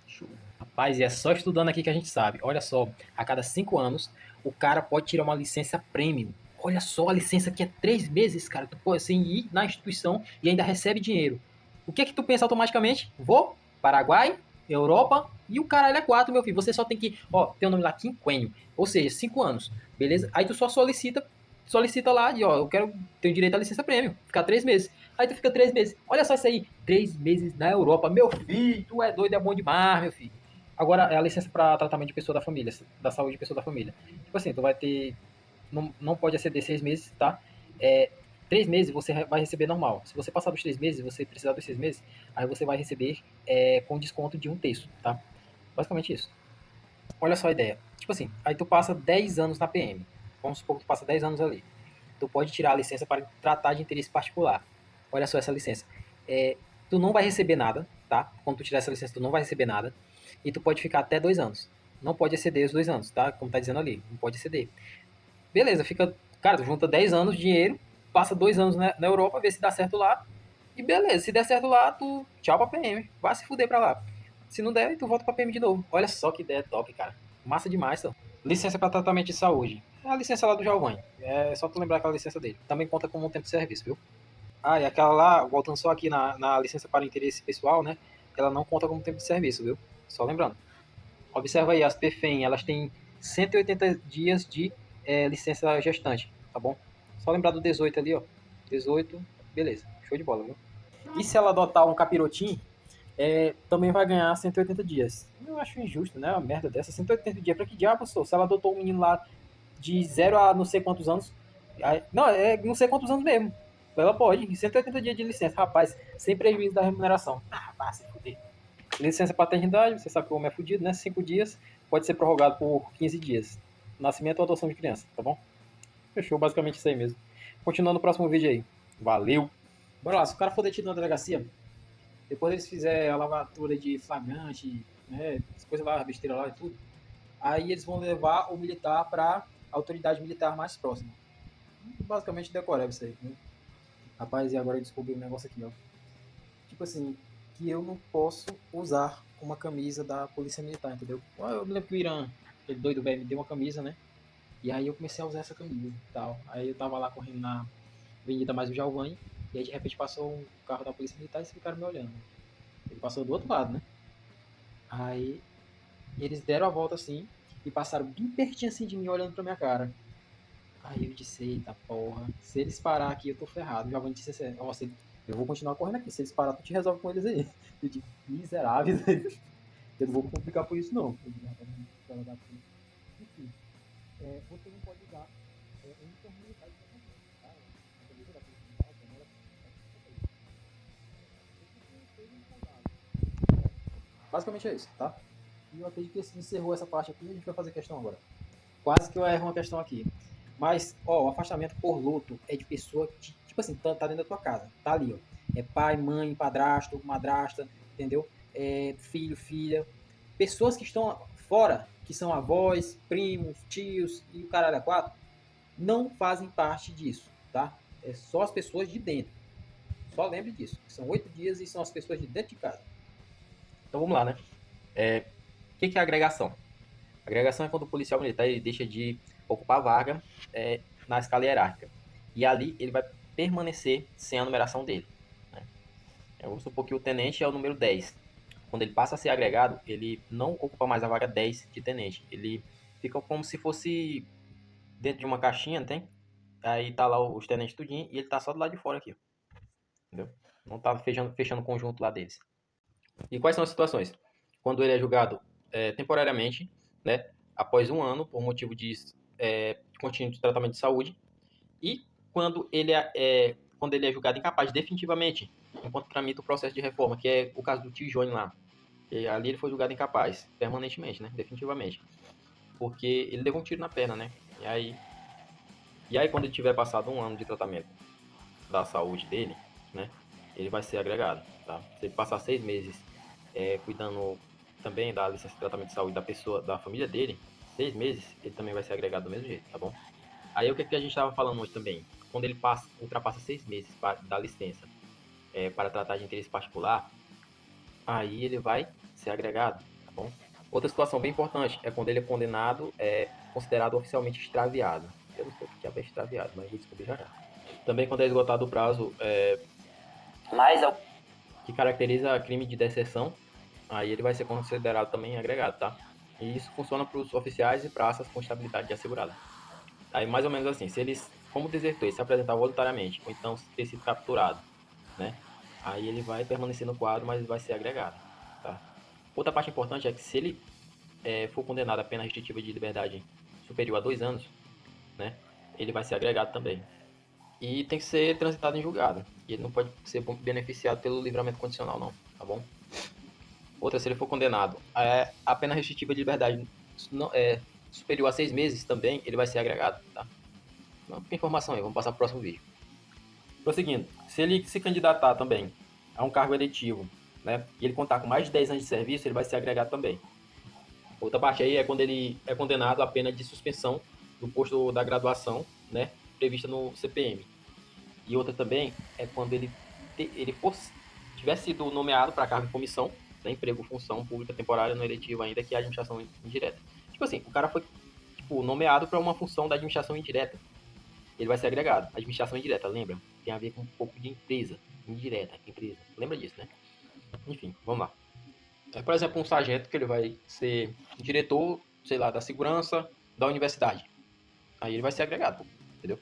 Show. Rapaz, e é só estudando aqui que a gente sabe. Olha só, a cada 5 anos, o cara pode tirar uma licença premium. Olha só, a licença que é 3 meses, cara. Tu pode assim, ir na instituição e ainda recebe dinheiro. O que é que tu pensa automaticamente? Vou, Paraguai, Europa e o caralho é 4, meu filho. Você só tem que, ó, tem o nome lá, quinquênio. Ou seja, 5 anos, beleza? Aí tu só solicita lá e ó, eu quero ter direito à licença premium, ficar 3 meses. Aí tu fica 3 meses. Olha só isso aí, 3 meses na Europa. Meu filho, tu é doido, é bom demais, meu filho. Agora é a licença para tratamento de pessoa da família, da saúde de pessoa da família. Tipo assim, tu vai ter, não pode exceder 6 meses, tá? 3 meses você vai receber normal. Se você passar dos 3 meses, você precisar dos 6 meses, aí você vai receber com desconto de 1 terço, tá? Basicamente isso. Olha só a ideia. Tipo assim, aí tu passa 10 anos na PM. Vamos supor que tu passa 10 anos ali. Tu pode tirar a licença para tratar de interesse particular. Olha só essa licença. Tu não vai receber nada, tá? Quando tu tirar essa licença, tu não vai receber nada. E tu pode ficar até 2 anos. Não pode exceder os 2 anos, tá? Como tá dizendo ali. Não pode exceder. Beleza, fica. Cara, tu junta 10 anos de dinheiro, passa 2 anos na Europa, vê se dá certo lá. E beleza, se der certo lá, tu. Tchau pra PM. Vai se fuder pra lá. Se não der, tu volta pra PM de novo. Olha só que ideia top, cara. Massa demais, só. Licença para tratamento de saúde. É a licença lá do Giovanni. É só tu lembrar aquela licença dele. Também conta como um tempo de serviço, viu? Ah, e aquela lá, voltando só aqui na licença para interesse pessoal, né? Ela não conta como tempo de serviço, viu? Só lembrando. Observa aí, as PFEM, elas têm 180 dias de licença gestante, tá bom? Só lembrar do 18 ali, ó. 18, beleza. Show de bola, viu? E se ela adotar um capirotim, também vai ganhar 180 dias. Eu acho injusto, né? Uma merda dessa. 180 dias. Pra que diabo, sou? Se ela adotou um menino lá de 0 a não sei quantos anos. Não, não sei quantos anos mesmo. Ela pode. 180 dias de licença. Rapaz, sem prejuízo da remuneração. Ah, vai se fuder. Licença paternidade, você sabe que o homem é fudido, né? 5 dias. Pode ser prorrogado por 15 dias. Nascimento ou adoção de criança, tá bom? Fechou, basicamente isso aí mesmo. Continuando o próximo vídeo aí. Valeu! Bora lá, se o cara for detido na delegacia, depois eles fizerem a lavatura de flagrante, né, as coisas lá, besteira lá e tudo, aí eles vão levar o militar para a autoridade militar mais próxima. Basicamente decoreba isso aí, né? Rapaz, e agora eu descobri um negócio aqui, ó. Tipo assim, que eu não posso usar uma camisa da polícia militar, entendeu? Eu me lembro que o Irã, aquele doido velho, me deu uma camisa, né? E aí eu comecei a usar essa camisa e tal. Aí eu tava lá correndo na Avenida Mais do Giovanni, e aí de repente passou um carro da polícia militar e esse cara me olhando. Ele passou do outro lado, né? Aí eles deram a volta assim e passaram bem pertinho assim de mim, olhando pra minha cara. Aí eu disse, eita porra, se eles parar aqui eu tô ferrado. Já vou dizer assim, ó, eu vou continuar correndo aqui. Se eles parar, tu te resolve com eles aí. Eu digo, miseráveis, eu não vou complicar por isso não. Enfim, você não pode usar informalidade pra fazer, tá? A beleza da polícia militar, ela basicamente é isso, tá? E eu acredito que se encerrou essa parte aqui, a gente vai fazer questão agora. Quase que eu erro uma questão aqui. Mas, ó, o afastamento por luto é de pessoa que, tipo assim, tá dentro da tua casa. Tá ali, ó. É pai, mãe, padrasto, madrasta, entendeu? Filho, filha. Pessoas que estão fora, que são avós, primos, tios e o caralho a quatro, não fazem parte disso, tá? É só as pessoas de dentro. Só lembre disso. São 8 dias e são as pessoas de dentro de casa. Então vamos lá, né? O que é agregação? Agregação é quando o policial militar ele deixa de ocupar a vaga na escala hierárquica. E ali ele vai permanecer sem a numeração dele. Né? Vamos supor que o tenente é o número 10. Quando ele passa a ser agregado, ele não ocupa mais a vaga 10 de tenente. Ele fica como se fosse dentro de uma caixinha, tem? Aí tá lá os tenentes tudinho e ele tá só do lado de fora aqui. Entendeu? Não tá fechando o conjunto lá deles. E quais são as situações? Quando ele é julgado temporariamente, né, após um ano, por motivo de contínuo de tratamento de saúde, e quando ele é julgado incapaz definitivamente, enquanto tramita o processo de reforma, que é o caso do tio Johnny lá. E ali ele foi julgado incapaz, permanentemente, né, definitivamente, porque ele levou um tiro na perna, né, e aí quando ele tiver passado um ano de tratamento da saúde dele, né, ele vai ser agregado, tá? Se ele passar 6 meses cuidando também da licença de tratamento de saúde da pessoa, da família dele, 6 meses, ele também vai ser agregado do mesmo jeito, tá bom? Aí o que a gente estava falando hoje também? Quando ele ultrapassa 6 meses da licença para tratar de interesse particular, aí ele vai ser agregado, tá bom? Outra situação bem importante é quando ele é condenado, considerado oficialmente extraviado. Eu não sei o que é extraviado, mas vou descobrir já. Também quando é esgotado o prazo que caracteriza crime de deserção, aí ele vai ser considerado também agregado, tá? E isso funciona para os oficiais e praças com estabilidade assegurada. Aí mais ou menos assim, se eles, como desertor, se apresentar voluntariamente, ou então ter sido capturado, né? Aí ele vai permanecer no quadro, mas vai ser agregado, tá? Outra parte importante é que se ele for condenado a pena restritiva de liberdade superior a 2 anos, né? Ele vai ser agregado também. E tem que ser transitado em julgado. E ele não pode ser beneficiado pelo livramento condicional, não, tá bom? Outra, se ele for condenado a pena restritiva de liberdade superior a 6 meses também, ele vai ser agregado, tá? Não, informação aí, vamos passar para o próximo vídeo. Prosseguindo, se ele se candidatar também a um cargo eletivo, né, e ele contar com mais de 10 anos de serviço, ele vai ser agregado também. Outra parte aí é quando ele é condenado a pena de suspensão do posto da graduação, né, prevista no CPM. E outra também é quando ele tiver sido nomeado para cargo de comissão, né, emprego, função pública temporária no eletivo ainda, que é a administração indireta. Tipo assim, o cara foi nomeado para uma função da administração indireta. Ele vai ser agregado. Administração indireta, lembra? Tem a ver com um pouco de empresa. Indireta, empresa. Lembra disso, né? Enfim, vamos lá. Por exemplo, um sargento que ele vai ser diretor, sei lá, da segurança da universidade. Aí ele vai ser agregado, entendeu?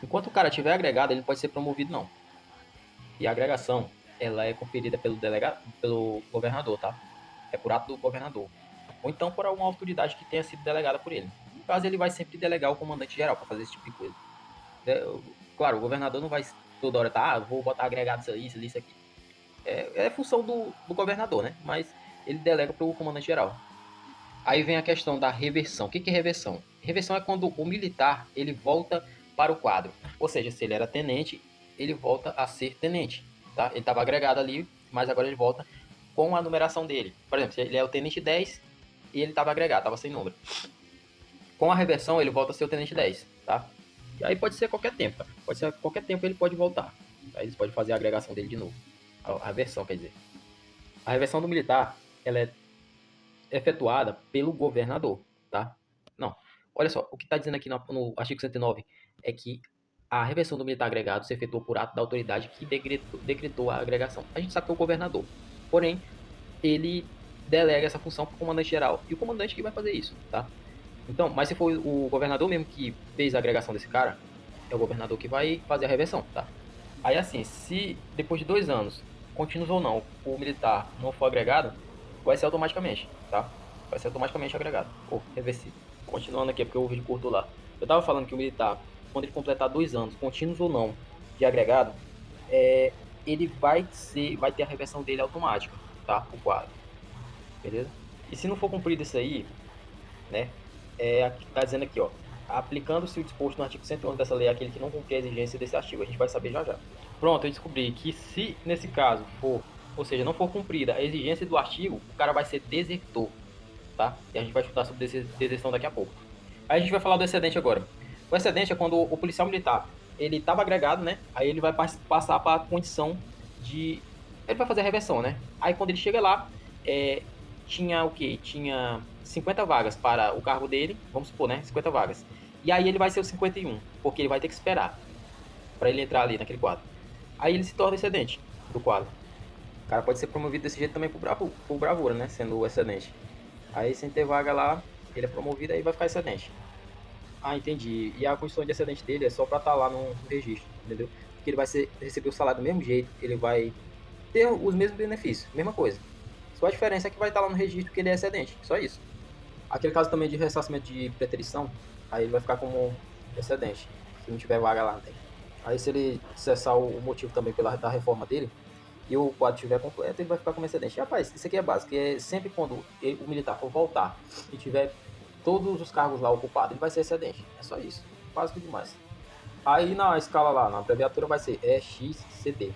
Enquanto o cara tiver agregado, ele não pode ser promovido, não. E a agregação, ela é conferida pelo governador, tá? É por ato do governador. Ou então por alguma autoridade que tenha sido delegada por ele. No caso, ele vai sempre delegar o comandante geral para fazer esse tipo de coisa. Claro, o governador não vai toda hora vou botar agregado isso aqui. É função do governador, né? Mas ele delega para o comandante geral. Aí vem a questão da reversão. O que é reversão? Reversão é quando o militar ele volta para o quadro. Ou seja, se ele era tenente, ele volta a ser tenente. Tá? Ele estava agregado ali, mas agora ele volta com a numeração dele. Por exemplo, se ele é o tenente 10 e ele estava agregado, estava sem número. Com a reversão, ele volta a ser o tenente 10, tá? E aí pode ser a qualquer tempo, tá? Pode ser a qualquer tempo ele pode voltar. Aí eles podem fazer a agregação dele de novo. A reversão, quer dizer. A reversão do militar, ela é efetuada pelo governador, tá? Não, olha só, o que está dizendo aqui no artigo 109 é que a reversão do militar agregado se efetua por ato da autoridade que decretou a agregação. A gente sabe que é o governador, porém, ele delega essa função para o comandante-geral. E o comandante que vai fazer isso, tá? Então, mas se for o governador mesmo que fez a agregação desse cara, é o governador que vai fazer a reversão, tá? Aí assim, se depois de 2 anos, contínuos ou não, o militar não for agregado, vai ser automaticamente, tá? Vai ser automaticamente agregado, ou reversível. Continuando aqui, porque o vídeo curto lá. Eu tava falando que o militar, quando ele completar 2 anos, contínuos ou não, de agregado, ele vai ter a reversão dele automática, tá? O quadro. Beleza? E se não for cumprido isso aí, né? Tá dizendo aqui, ó. Aplicando-se o disposto no artigo 111 dessa lei, aquele que não cumprir a exigência desse artigo. A gente vai saber já já. Pronto, eu descobri que se nesse caso for, ou seja, não for cumprida a exigência do artigo, o cara vai ser desertor, tá? E a gente vai estudar sobre deserção daqui a pouco. Aí a gente vai falar do excedente agora. O excedente é quando o policial militar, ele estava agregado, né? Aí ele vai passar para a condição de... Ele vai fazer a reversão, né? Aí quando ele chega lá, tinha o quê? Tinha 50 vagas para o cargo dele, vamos supor, né? 50 vagas. E aí ele vai ser o 51, porque ele vai ter que esperar para ele entrar ali naquele quadro. Aí ele se torna excedente do quadro. O cara pode ser promovido desse jeito também por bravura, né? Sendo o excedente. Aí sem ter vaga lá, ele é promovido, aí vai ficar excedente. Ah, entendi. E a condição de excedente dele é só para estar lá no registro, entendeu? Porque ele vai receber o salário do mesmo jeito, ele vai ter os mesmos benefícios, mesma coisa. Só a diferença é que vai estar lá no registro que ele é excedente, só isso. Aquele caso também de ressarcimento de preterição, aí ele vai ficar como excedente, se não tiver vaga lá. Né? Aí se ele cessar o motivo também da reforma dele, e o quadro estiver completo, ele vai ficar como excedente. E, rapaz, isso aqui é básico, é sempre quando o militar for voltar e tiver todos os cargos lá ocupados, ele vai ser excedente. É só isso, básico demais. Aí na escala lá, na abreviatura vai ser EXCD,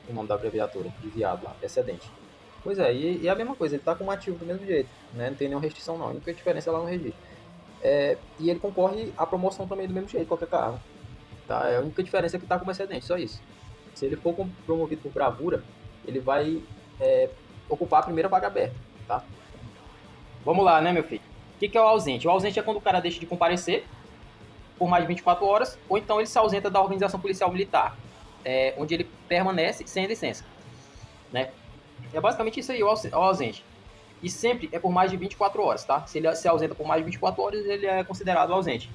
o nome da abreviatura, de viado lá, excedente. Pois é, e é a mesma coisa, ele tá com um ativo do mesmo jeito, né? Não tem nenhuma restrição não, a única diferença é lá no registro. E ele concorre à promoção também do mesmo jeito, qualquer cargo. Tá? A única diferença é que tá como excedente, só isso. Se ele for promovido por bravura, ele vai ocupar a primeira vaga aberta, tá? Vamos lá, né, meu filho? O que é o ausente? O ausente é quando o cara deixa de comparecer por mais de 24 horas, ou então ele se ausenta da organização policial militar, onde ele permanece sem licença, né? É basicamente isso aí, o ausente. E sempre é por mais de 24 horas, tá? Se ele se ausenta por mais de 24 horas, ele é considerado ausente.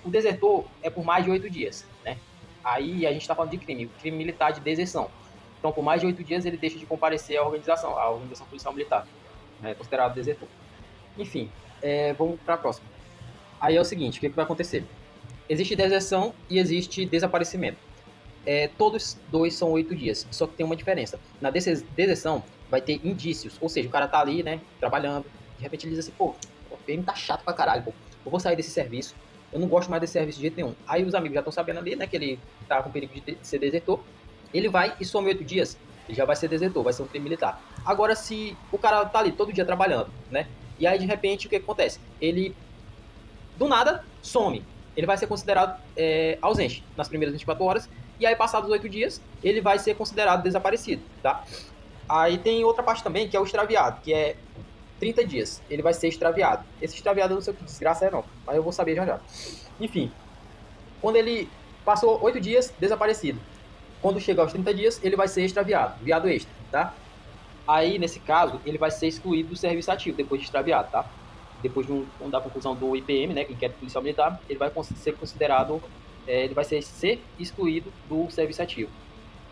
O desertor é por mais de 8 dias, né? Aí a gente está falando de crime militar de deserção. Então, por mais de 8 dias, ele deixa de comparecer à organização policial militar. É considerado desertor. Enfim, vamos para a próxima. Aí é o seguinte, o que vai acontecer? Existe deserção e existe desaparecimento. Todos dois são 8 dias, só que tem uma diferença. Na deserção, vai ter indícios, ou seja, o cara tá ali, né, trabalhando, de repente ele diz assim, pô, o PM tá chato pra caralho, pô, eu vou sair desse serviço, eu não gosto mais desse serviço de jeito nenhum. Aí os amigos já estão sabendo ali, né, que ele tá com perigo de ser desertor, ele vai e some 8 dias, ele já vai ser desertor, vai ser um crime militar. Agora, se o cara tá ali todo dia trabalhando, né, e aí de repente o que acontece? Ele, do nada, some. Ele vai ser considerado ausente nas primeiras 24 horas, e aí passados 8 dias, ele vai ser considerado desaparecido, tá? Aí tem outra parte também, que é o extraviado, que é 30 dias. Ele vai ser extraviado. Esse extraviado eu não sei o que desgraça é não, mas eu vou saber já já. Enfim, quando ele passou 8 dias, desaparecido. Quando chegar aos 30 dias, ele vai ser extraviado, viado extra, tá? Aí, nesse caso, ele vai ser excluído do serviço ativo, depois de extraviado, tá? Depois da conclusão do IPM, né, que inquérito policial militar, ele vai ser considerado, ele vai ser excluído do serviço ativo.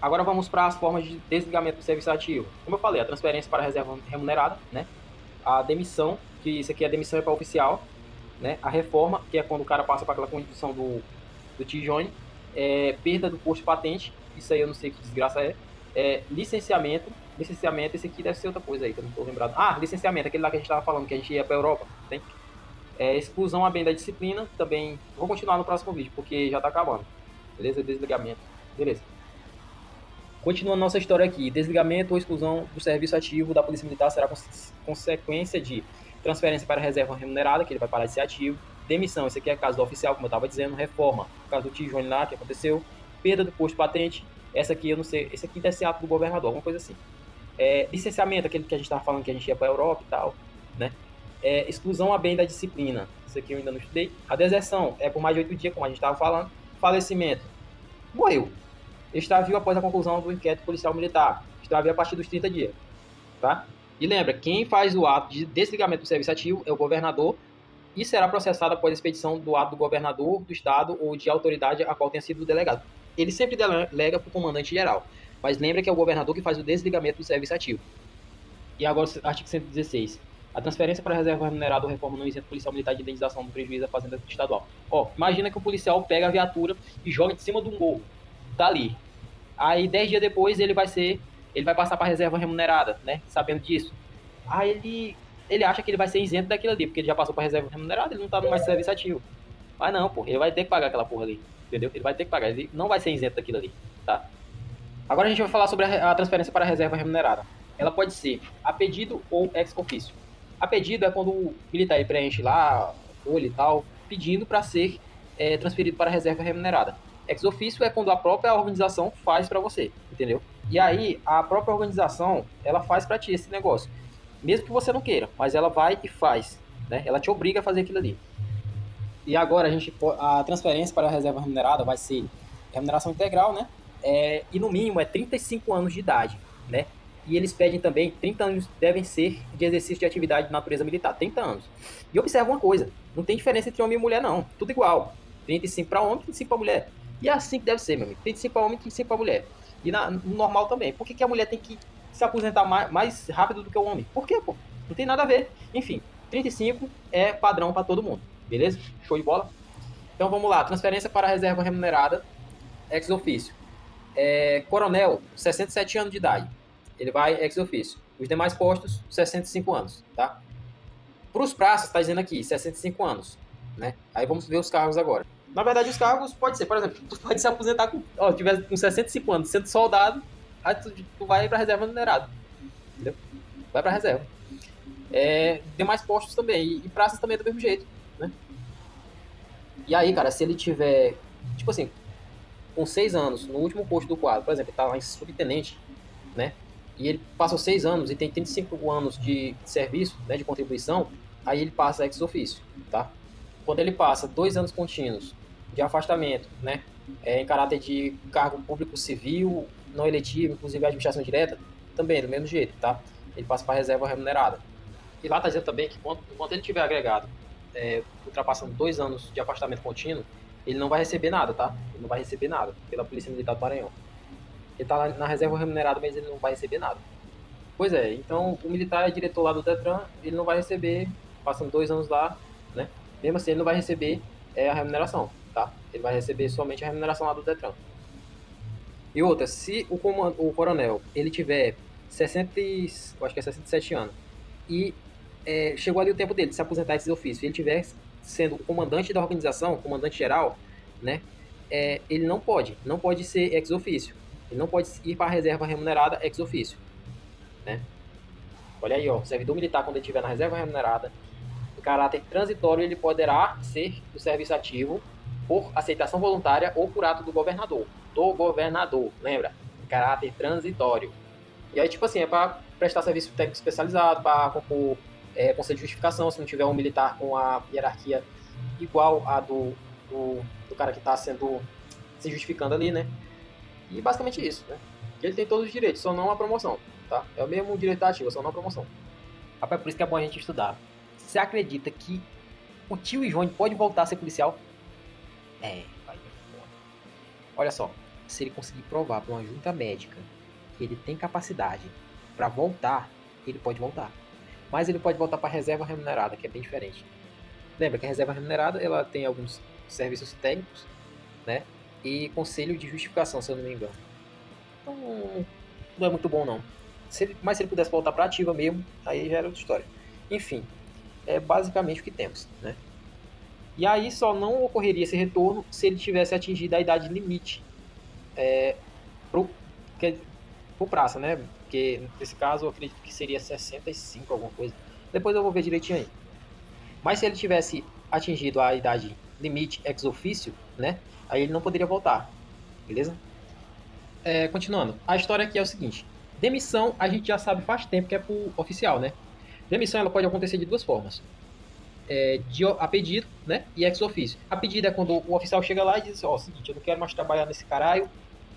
Agora vamos para as formas de desligamento do serviço ativo. Como eu falei, a transferência para a reserva remunerada, né? A demissão, que isso aqui é demissão é para oficial, né? A reforma, que é quando o cara passa para aquela condição do T-Join, perda do posto patente, isso aí eu não sei que desgraça licenciamento, esse aqui deve ser outra coisa aí, que eu não estou lembrado. Licenciamento, aquele lá que a gente estava falando, que a gente ia para a Europa, tem? Exclusão a bem da disciplina, também, vou continuar no próximo vídeo, porque já está acabando, beleza? Desligamento, beleza. Continuando nossa história aqui, desligamento ou exclusão do serviço ativo da Polícia Militar será consequência de transferência para a reserva remunerada, que ele vai parar de ser ativo, demissão, esse aqui é caso do oficial, como eu estava dizendo, reforma, caso do T-Join lá, que aconteceu, perda do posto patente, essa aqui eu não sei, esse aqui deve ser ato do governador, alguma coisa assim. Licenciamento, aquele que a gente estava falando que a gente ia para a Europa e tal, né? Exclusão a bem da disciplina, isso aqui eu ainda não estudei. A deserção é por mais de 8 dias, como a gente estava falando. Falecimento, morreu. Extravio após a conclusão do inquérito policial militar. Extravio a partir dos 30 dias, tá? E lembra, quem faz o ato de desligamento do serviço ativo é o governador e será processado após a expedição do ato do governador do estado ou de autoridade a qual tenha sido delegado. Ele sempre delega para o comandante geral, mas lembra que é o governador que faz o desligamento do serviço ativo. E agora, artigo 116. A transferência para a reserva remunerada ou reforma no isento policial militar de indenização do prejuízo da fazenda estadual. Imagina que o policial pega a viatura e joga de cima do morro. Tá ali. Aí 10 dias depois ele vai passar para a reserva remunerada, né? Sabendo disso. Aí ele acha que ele vai ser isento daquilo ali, porque ele já passou para a reserva remunerada, ele não tá mais serviço ativo. Mas não, pô, ele vai ter que pagar aquela porra ali, entendeu? Ele vai ter que pagar, ele não vai ser isento daquilo ali, tá? Agora a gente vai falar sobre a transferência para a reserva remunerada. Ela pode ser a pedido ou ex officio. A pedido é quando o militar ele preenche lá a folha e tal, pedindo para ser transferido para a reserva remunerada. Ex officio é quando a própria organização faz para você, entendeu? E aí, a própria organização, ela faz para ti esse negócio. Mesmo que você não queira, mas ela vai e faz, né? Ela te obriga a fazer aquilo ali. E agora a transferência para a reserva remunerada vai ser remuneração integral, né? E no mínimo é 35 anos de idade, né? E eles pedem também 30 anos devem ser de exercício de atividade de natureza militar, 30 anos. E observa uma coisa, não tem diferença entre homem e mulher não, tudo igual. 35 para homem, 35 para mulher. E é assim que deve ser, meu amigo. 35 para homem, 35 para mulher. E no normal também. Por que a mulher tem que se aposentar mais rápido do que o homem? Por quê, pô? Não tem nada a ver. Enfim, 35 é padrão para todo mundo. Beleza? Show de bola? Então vamos lá. Transferência para a reserva remunerada ex officio. Coronel, 67 anos de idade. Ele vai ex officio. Os demais postos, 65 anos, tá? Para os praças, está dizendo aqui, 65 anos, né? Aí vamos ver os cargos agora. Na verdade, os cargos pode ser, por exemplo, tu pode se aposentar tiver com 65 anos, sendo soldado, aí tu vai para a reserva remunerada, entendeu? Vai para a reserva. Demais postos também, e praças também do mesmo jeito, né? E aí, cara, se ele tiver, tipo assim, com 6 anos, no último posto do quadro, por exemplo, ele tá lá em subtenente, né? E ele passou 6 anos e tem 35 anos de serviço, né, de contribuição, aí ele passa ex officio, tá? Quando ele passa 2 anos contínuos de afastamento, né, em caráter de cargo público civil, não eletivo, inclusive administração direta, também do mesmo jeito, tá? Ele passa para reserva remunerada. E lá está dizendo também que quando ele tiver agregado, ultrapassando 2 anos de afastamento contínuo, ele não vai receber nada, tá? Ele não vai receber nada pela Polícia Militar do Maranhão. Ele está na reserva remunerada, mas ele não vai receber nada. Pois é, então o militar é diretor lá do Detran, ele não vai receber, passando 2 anos lá, né? Mesmo assim, ele não vai receber a remuneração, tá? Ele vai receber somente a remuneração lá do Detran. E outra, se o coronel, ele tiver 67 anos, e chegou ali o tempo dele de se aposentar esse ofício, ele tiver sendo o comandante da organização, comandante geral, né? Ele não pode ser ex ofício. Ele não pode ir para a reserva remunerada ex ofício, né? Olha aí, ó, o servidor militar, quando ele estiver na reserva remunerada, em caráter transitório, ele poderá ser do serviço ativo por aceitação voluntária ou por ato do governador. Lembra? Em caráter transitório. E aí, tipo assim, é para prestar serviço técnico especializado, para compor conselho de justificação, se não tiver um militar com a hierarquia igual à do cara que está se justificando ali, né? E basicamente isso, né? Ele tem todos os direitos, só não a promoção, tá? É o mesmo direito ativo, só não a promoção. Rapaz, por isso que é bom a gente estudar. Você acredita que o tio e Johnny pode voltar a ser policial? Vai. Olha só, se ele conseguir provar para uma junta médica que ele tem capacidade para voltar, ele pode voltar. Mas ele pode voltar para a reserva remunerada, que é bem diferente. Lembra que a reserva remunerada ela tem alguns serviços técnicos, né? E conselho de justificação, se eu não me engano. Então, não é muito bom, não. Mas se ele pudesse voltar para ativa mesmo, aí já era outra história. Enfim, é basicamente o que temos, né? E aí só não ocorreria esse retorno se ele tivesse atingido a idade limite pro praça, né? Porque nesse caso eu acredito que seria 65, alguma coisa. Depois eu vou ver direitinho aí. Mas se ele tivesse atingido a idade limite ex officio, né? Aí ele não poderia voltar, beleza? Continuando, a história aqui é o seguinte: demissão a gente já sabe faz tempo que é por oficial, né? Demissão ela pode acontecer de duas formas: a pedido, né? E ex officio. A pedido é quando o oficial chega lá e diz: seguinte, eu não quero mais trabalhar nesse caralho.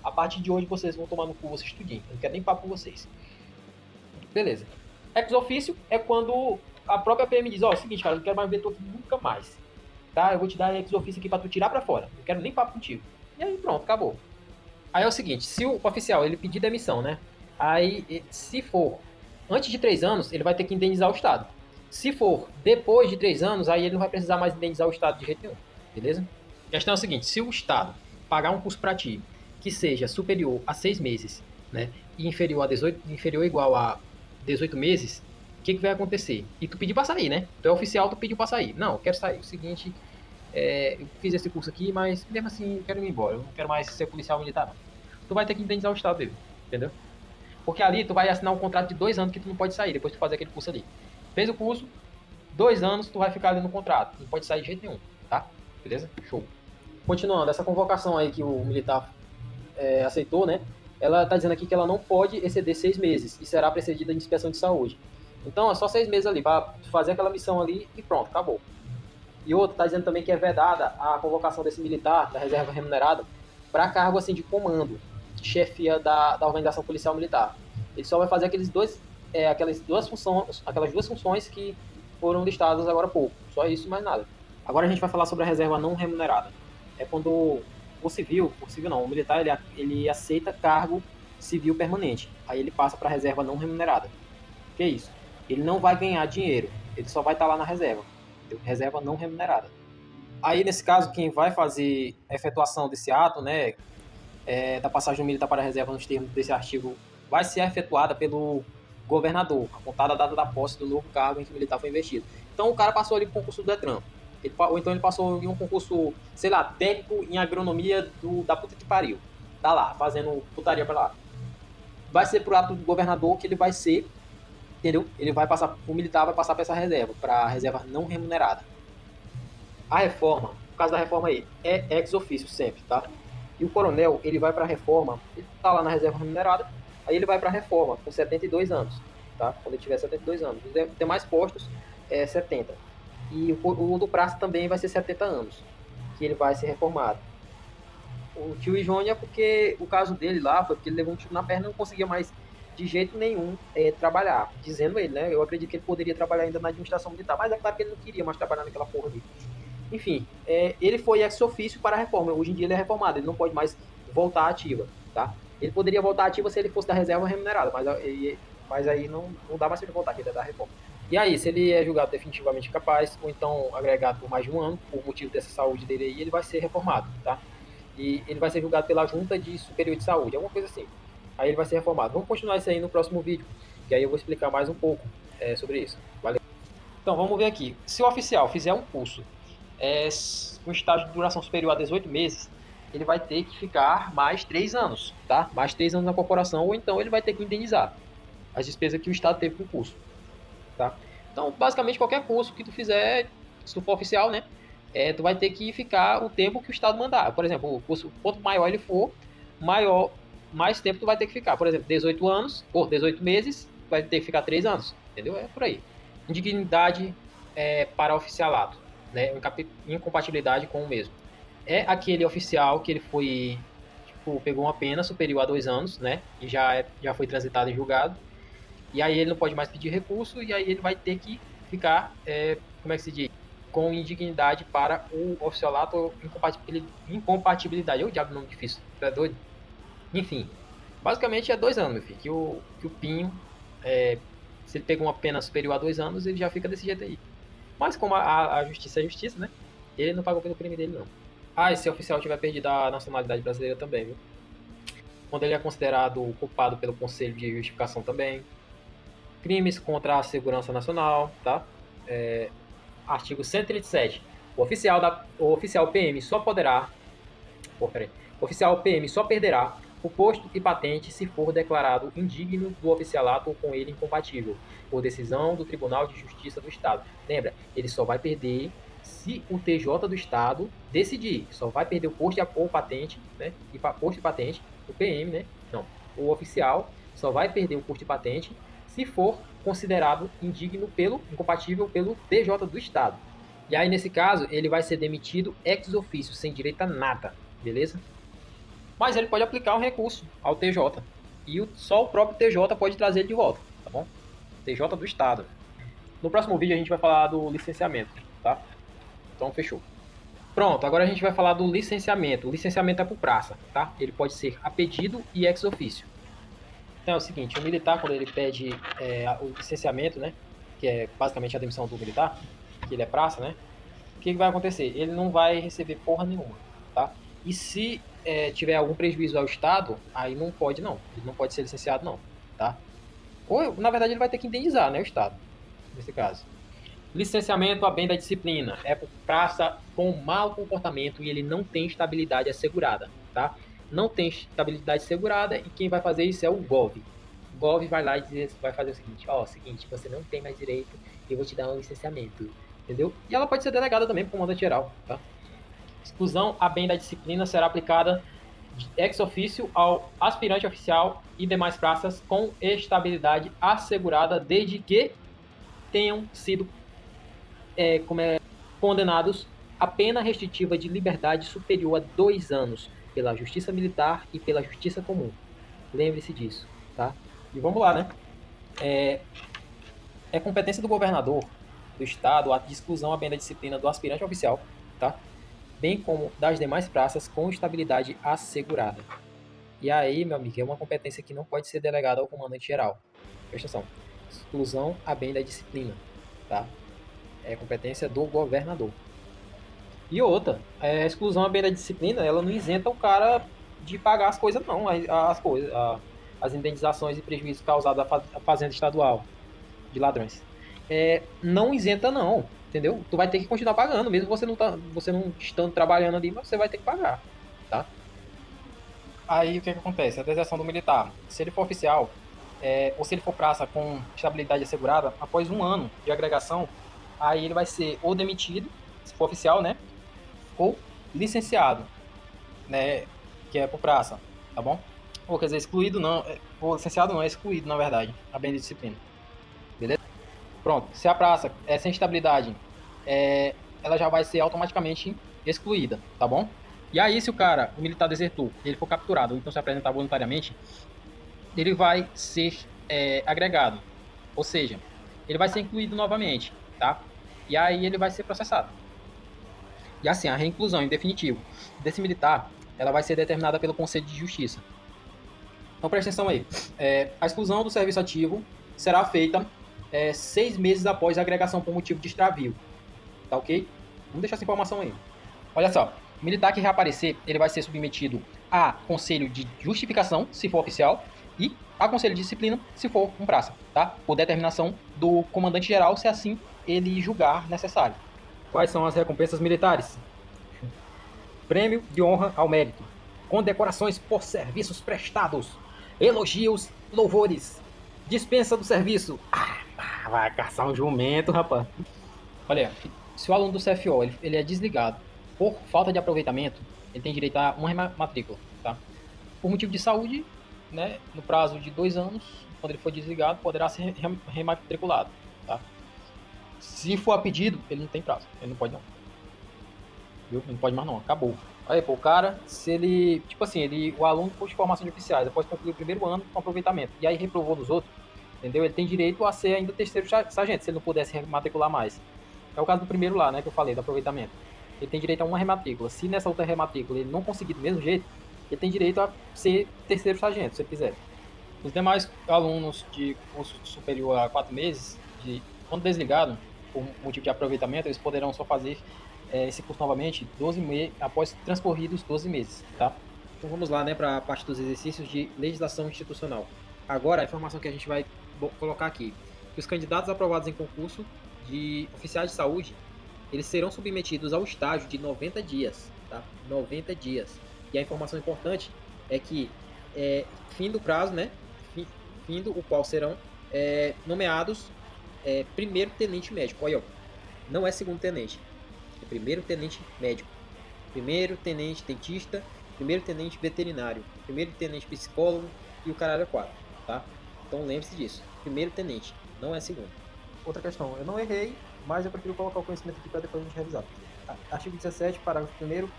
A partir de hoje vocês vão tomar no cu vocês tudinho. Eu não quero nem papo com vocês. Beleza. Ex ofício é quando a própria PM diz, ó, é o seguinte, cara, eu não quero mais ver tu aqui nunca mais. Tá? Eu vou te dar ex ofício aqui pra tu tirar pra fora. Não quero nem papo contigo. E aí pronto, acabou. Aí é o seguinte, se o oficial ele pedir demissão, né? Aí, se for antes de 3 anos, ele vai ter que indenizar o Estado. Se for depois de 3 anos, aí ele não vai precisar mais indenizar o Estado de jeito nenhum. Beleza? A questão é o seguinte, se o Estado pagar um curso para ti que seja superior a 6 meses, né? E inferior a 18, inferior ou igual a 18 meses, o que vai acontecer? E tu pediu para sair, né? Tu é oficial, tu pediu para sair. Não, eu quero sair. É o seguinte, eu fiz esse curso aqui, mas mesmo assim eu quero ir embora. Eu não quero mais ser policial militar, não. Tu vai ter que indenizar o Estado dele, entendeu? Porque ali tu vai assinar um contrato de 2 anos que tu não pode sair depois de fazer aquele curso ali. Fez o curso, 2 anos tu vai ficar ali no contrato. Não pode sair de jeito nenhum, tá? Beleza? Show. Continuando, essa convocação aí que o militar aceitou, né? Ela tá dizendo aqui que ela não pode exceder 6 meses e será precedida de inspeção de saúde. Então é só 6 meses ali para fazer aquela missão ali e pronto, acabou. E outro tá dizendo também que é vedada a convocação desse militar da reserva remunerada para cargo assim de comando, de chefia da organização policial militar. Ele só vai fazer aquelas duas funções que foram listadas agora há pouco. Só isso e mais nada. Agora a gente vai falar sobre a reserva não remunerada. É quando o militar ele aceita cargo civil permanente. Aí ele passa para a reserva não remunerada. Que é isso? Ele não vai ganhar dinheiro, ele só vai estar lá na reserva. Reserva não remunerada. Aí nesse caso quem vai fazer a efetuação desse ato, né, da passagem do militar para a reserva nos termos desse artigo, vai ser efetuada pelo governador, apontada a data da posse do novo cargo em que o militar foi investido. Então o cara passou ali para o concurso do Detran, ou então ele passou em um concurso, sei lá, técnico em agronomia da puta que pariu. Tá lá, fazendo putaria pra lá. Vai ser pro ato do governador que ele vai ser, entendeu? Ele vai passar, o militar vai passar para essa reserva, para a reserva não remunerada. A reforma, no caso da reforma aí, é ex ofício sempre, tá? E o coronel, ele vai para a reforma, ele tá lá na reserva remunerada, aí ele vai para a reforma com 72 anos, tá? Quando ele tiver 72 anos. Os demais postos é 70. E o do praça também vai ser 70 anos, que ele vai ser reformado. O tio Jônia é porque o caso dele lá foi porque ele levou um tiro na perna e não conseguia mais de jeito nenhum trabalhar. Dizendo ele, né? Eu acredito que ele poderia trabalhar ainda na administração militar, mas é claro que ele não queria mais trabalhar naquela porra ali. Enfim, ele foi ex ofício para a reforma. Hoje em dia ele é reformado, ele não pode mais voltar ativa, tá? Ele poderia voltar ativa se ele fosse da reserva remunerada, mas aí não dá mais para ele voltar, que ele é da reforma. E aí, se ele é julgado definitivamente capaz, ou então agregado por mais de um ano, por motivo dessa saúde dele aí, ele vai ser reformado, tá? E ele vai ser julgado pela Junta de Superior de Saúde, alguma coisa assim. Aí ele vai ser reformado. Vamos continuar isso aí no próximo vídeo, que aí eu vou explicar mais um pouco sobre isso. Valeu? Então, vamos ver aqui. Se o oficial fizer um curso com estágio de duração superior a 18 meses, ele vai ter que ficar mais 3 anos, tá? Mais 3 anos na corporação, ou então ele vai ter que indenizar as despesas que o Estado teve com o curso. Tá? Então, basicamente, qualquer curso que tu fizer, se tu for oficial, né, tu vai ter que ficar o tempo que o Estado mandar. Por exemplo, o curso, quanto maior ele for, mais tempo tu vai ter que ficar. Por exemplo, 18 anos, ou 18 meses, vai ter que ficar 3 anos. Entendeu? É por aí. Indignidade para oficialato, né, incompatibilidade com o mesmo. É aquele oficial que ele foi, pegou uma pena superior a 2 anos, né, e já foi transitado e julgado. E aí ele não pode mais pedir recurso, e aí ele vai ter que ficar, como é que se diz? Com indignidade para o oficialato ou incompatibilidade. É o diabo, nome difícil, tá doido? Enfim, basicamente é 2 anos, meu filho, que o Pinho, se ele pegou uma pena superior a 2 anos, ele já fica desse jeito aí. Mas como a justiça é justiça, né? Ele não pagou pelo crime dele, não. Ah, e se o oficial tiver perdido a nacionalidade brasileira também, viu? Quando ele é considerado culpado pelo Conselho de Justificação também. Crimes contra a segurança nacional, tá? Artigo 137. O oficial PM só poderá... O oficial PM só perderá o posto e patente se for declarado indigno do oficialato ou com ele incompatível, por decisão do Tribunal de Justiça do Estado. Lembra, ele só vai perder se o TJ do Estado decidir. Só vai perder o posto ou patente, né? E posto e patente, o PM, né? Não, o oficial só vai perder o posto e patente se for considerado incompatível pelo TJ do Estado. E aí, nesse caso, ele vai ser demitido ex officio, sem direito a nada, beleza? Mas ele pode aplicar um recurso ao TJ. E só o próprio TJ pode trazer ele de volta, tá bom? TJ do Estado. No próximo vídeo a gente vai falar do licenciamento, tá? Então, fechou. Pronto, agora a gente vai falar do licenciamento. O licenciamento é por praça, tá? Ele pode ser a pedido e ex officio. Então é o seguinte, o militar, quando ele pede o licenciamento, né? Que é basicamente a demissão do militar, que ele é praça, né? O que vai acontecer? Ele não vai receber porra nenhuma, tá? E se tiver algum prejuízo ao Estado, aí não pode não. Ele não pode ser licenciado não, tá? Ou, na verdade, ele vai ter que indenizar, né, o Estado, nesse caso. Licenciamento a bem da disciplina. É por praça com mau comportamento e ele não tem estabilidade assegurada, tá? Não tem estabilidade assegurada e quem vai fazer isso é o GOV. O GOV vai lá e vai fazer o seguinte, seguinte, você não tem mais direito, eu vou te dar um licenciamento, entendeu? E ela pode ser delegada também por comandante geral, tá? Exclusão a bem da disciplina será aplicada ex officio ao aspirante oficial e demais praças com estabilidade assegurada desde que tenham sido condenados a pena restritiva de liberdade superior a 2 anos pela Justiça Militar e pela Justiça Comum. Lembre-se disso, tá? E vamos lá, né? É competência do governador do estado a exclusão a bem da disciplina do aspirante oficial, tá? Bem como das demais praças com estabilidade assegurada. E aí, meu amigo, é uma competência que não pode ser delegada ao comandante geral. Presta atenção. Exclusão a bem da disciplina, tá? É competência do governador. E outra, a exclusão a bem da disciplina, ela não isenta o cara de pagar as coisas, não. As indenizações e prejuízos causados à fazenda estadual de ladrões. Não isenta, não. Entendeu? Tu vai ter que continuar pagando, mesmo você não estando trabalhando ali, mas você vai ter que pagar, tá? Aí o que acontece? A deserção do militar. Se ele for oficial, ou se ele for praça com estabilidade assegurada, após 1 ano de agregação, aí ele vai ser ou demitido, se for oficial, né? Ou licenciado, né? Que é por praça, tá bom? Ou quer dizer, excluído não, ou licenciado não, é excluído, na verdade, a bem de disciplina. Beleza? Pronto, se a praça é sem estabilidade, ela já vai ser automaticamente excluída, tá bom? E aí, se o militar desertou, ele for capturado ou então se apresentar voluntariamente, ele vai ser agregado. Ou seja, ele vai ser incluído novamente, tá? E aí ele vai ser processado. E assim, a reinclusão, em definitivo, desse militar, ela vai ser determinada pelo Conselho de Justiça. Então presta atenção aí. A exclusão do serviço ativo será feita 6 meses após a agregação por motivo de extravio. Tá ok? Vamos deixar essa informação aí. Olha só, o militar que reaparecer, ele vai ser submetido a conselho de justificação, se for oficial, e a conselho de disciplina, se for um praça, tá? Por determinação do comandante geral, se assim ele julgar necessário. Quais são as recompensas militares? Prêmio de honra ao mérito, condecorações por serviços prestados, elogios, louvores, dispensa do serviço. Vai caçar um jumento, rapaz. Olha, se o aluno do CFO ele é desligado por falta de aproveitamento, ele tem direito a uma rematrícula, tá? Por motivo de saúde, né, no prazo de 2 anos, quando ele for desligado, poderá ser rematriculado, tá? Se for a pedido, ele não tem prazo, ele não pode não. Viu? Ele não pode mais não, acabou. Aí, pô, o cara, se ele, tipo assim, o aluno com formação de oficiais, após concluir o primeiro ano com aproveitamento, e aí reprovou nos outros, entendeu? Ele tem direito a ser ainda terceiro sargento, se ele não pudesse rematricular mais. É o caso do primeiro lá, né, que eu falei, do aproveitamento. Ele tem direito a uma rematrícula. Se nessa outra rematrícula ele não conseguir do mesmo jeito, ele tem direito a ser terceiro sargento, se ele quiser. Os demais alunos de curso superior a 4 meses, quando desligado, por motivo de aproveitamento, eles poderão só fazer esse curso novamente após transcorridos 12 meses, tá? Então vamos lá, né, para a parte dos exercícios de legislação institucional. Agora, a informação que a gente vai colocar aqui, que os candidatos aprovados em concurso de oficiais de saúde, eles serão submetidos ao estágio de 90 dias, tá? 90 dias. E a informação importante é que, fim do prazo, né? Findo o qual serão nomeados primeiro tenente médico. Olha, ó, não é segundo tenente, é primeiro tenente médico, primeiro tenente dentista, primeiro tenente veterinário, primeiro tenente psicólogo e o caralho é 4, tá? Então lembre-se disso, primeiro tenente, não é segundo. Outra questão, eu não errei, mas eu prefiro colocar o conhecimento aqui para depois a gente revisar. Artigo 17, parágrafo 1º,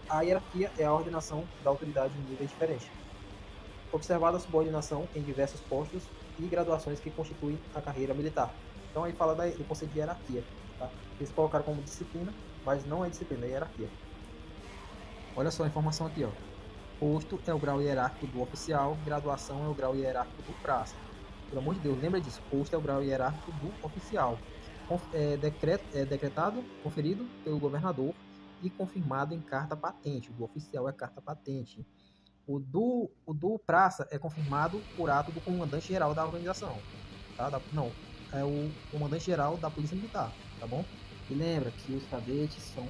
a hierarquia é a ordenação da autoridade em níveis diferentes. Observada a subordinação em diversos postos e graduações que constituem a carreira militar. Então aí fala do conceito de hierarquia. Tá? Eles colocaram como disciplina, mas não é disciplina, é hierarquia. Olha só a informação aqui, ó. Posto é o grau hierárquico do oficial, graduação é o grau hierárquico do praça. Pelo amor de Deus, lembra disso. Posto é o grau hierárquico do oficial. Decretado, conferido pelo governador e confirmado em carta patente. O do oficial é carta patente. O do praça é confirmado por ato do comandante-geral da organização. Tá? Não, é o comandante-geral da Polícia Militar, tá bom? E lembra que os cadetes são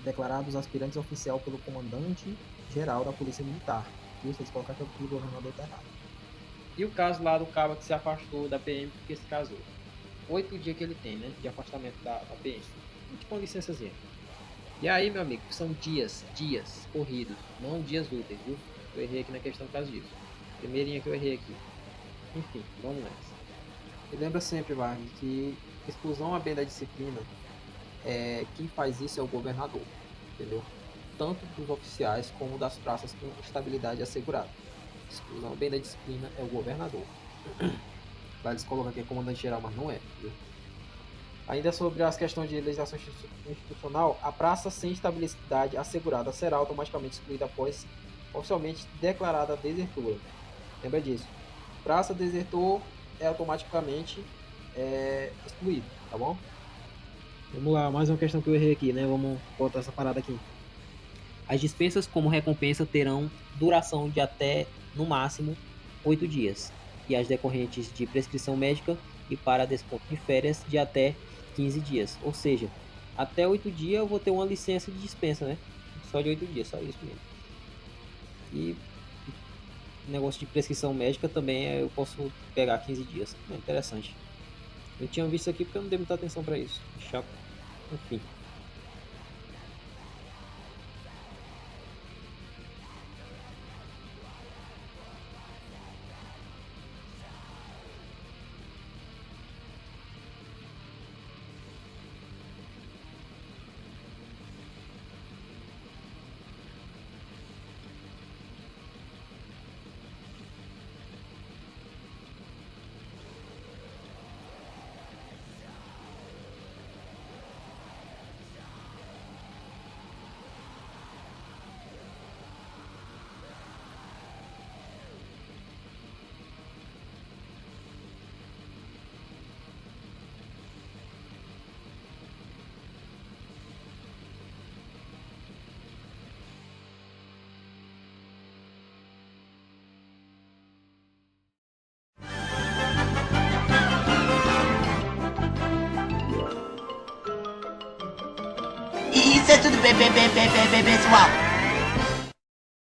declarados aspirantes oficial pelo comandante-geral da Polícia Militar. E vocês colocaram que o governador está errado. E o caso lá do cabo que se afastou da PM porque se casou. 8 dias que ele tem, né, de afastamento da PM. Tipo uma licençazinha. E aí, meu amigo, são dias corridos, não dias úteis, viu? Eu errei aqui na questão por causa disso. Primeirinha que eu errei aqui. Enfim, vamos nessa. E lembra sempre, Wagner, que exclusão a bem da disciplina, quem faz isso é o governador, entendeu? Tanto dos oficiais como das praças com estabilidade assegurada. Exclusão a bem da disciplina é o governador. Lá eles colocam aqui comandante geral, mas não é, viu? Ainda sobre as questões de legislação institucional, a praça sem estabilidade assegurada será automaticamente excluída após oficialmente declarada desertora. Lembra disso. Praça desertor é automaticamente excluído, tá bom? Vamos lá, mais uma questão que eu errei aqui, né? Vamos botar essa parada aqui. As dispensas como recompensa terão duração de até, no máximo, 8 dias. E as decorrentes de prescrição médica e para desconto de férias de até 15 dias. Ou seja, até 8 dias eu vou ter uma licença de dispensa, né? Só de 8 dias, só isso mesmo. E negócio de prescrição médica também eu posso pegar 15 dias. É interessante. Eu tinha visto aqui porque eu não dei muita atenção para isso. Chato. Enfim. Isso é tudo bem, pessoal.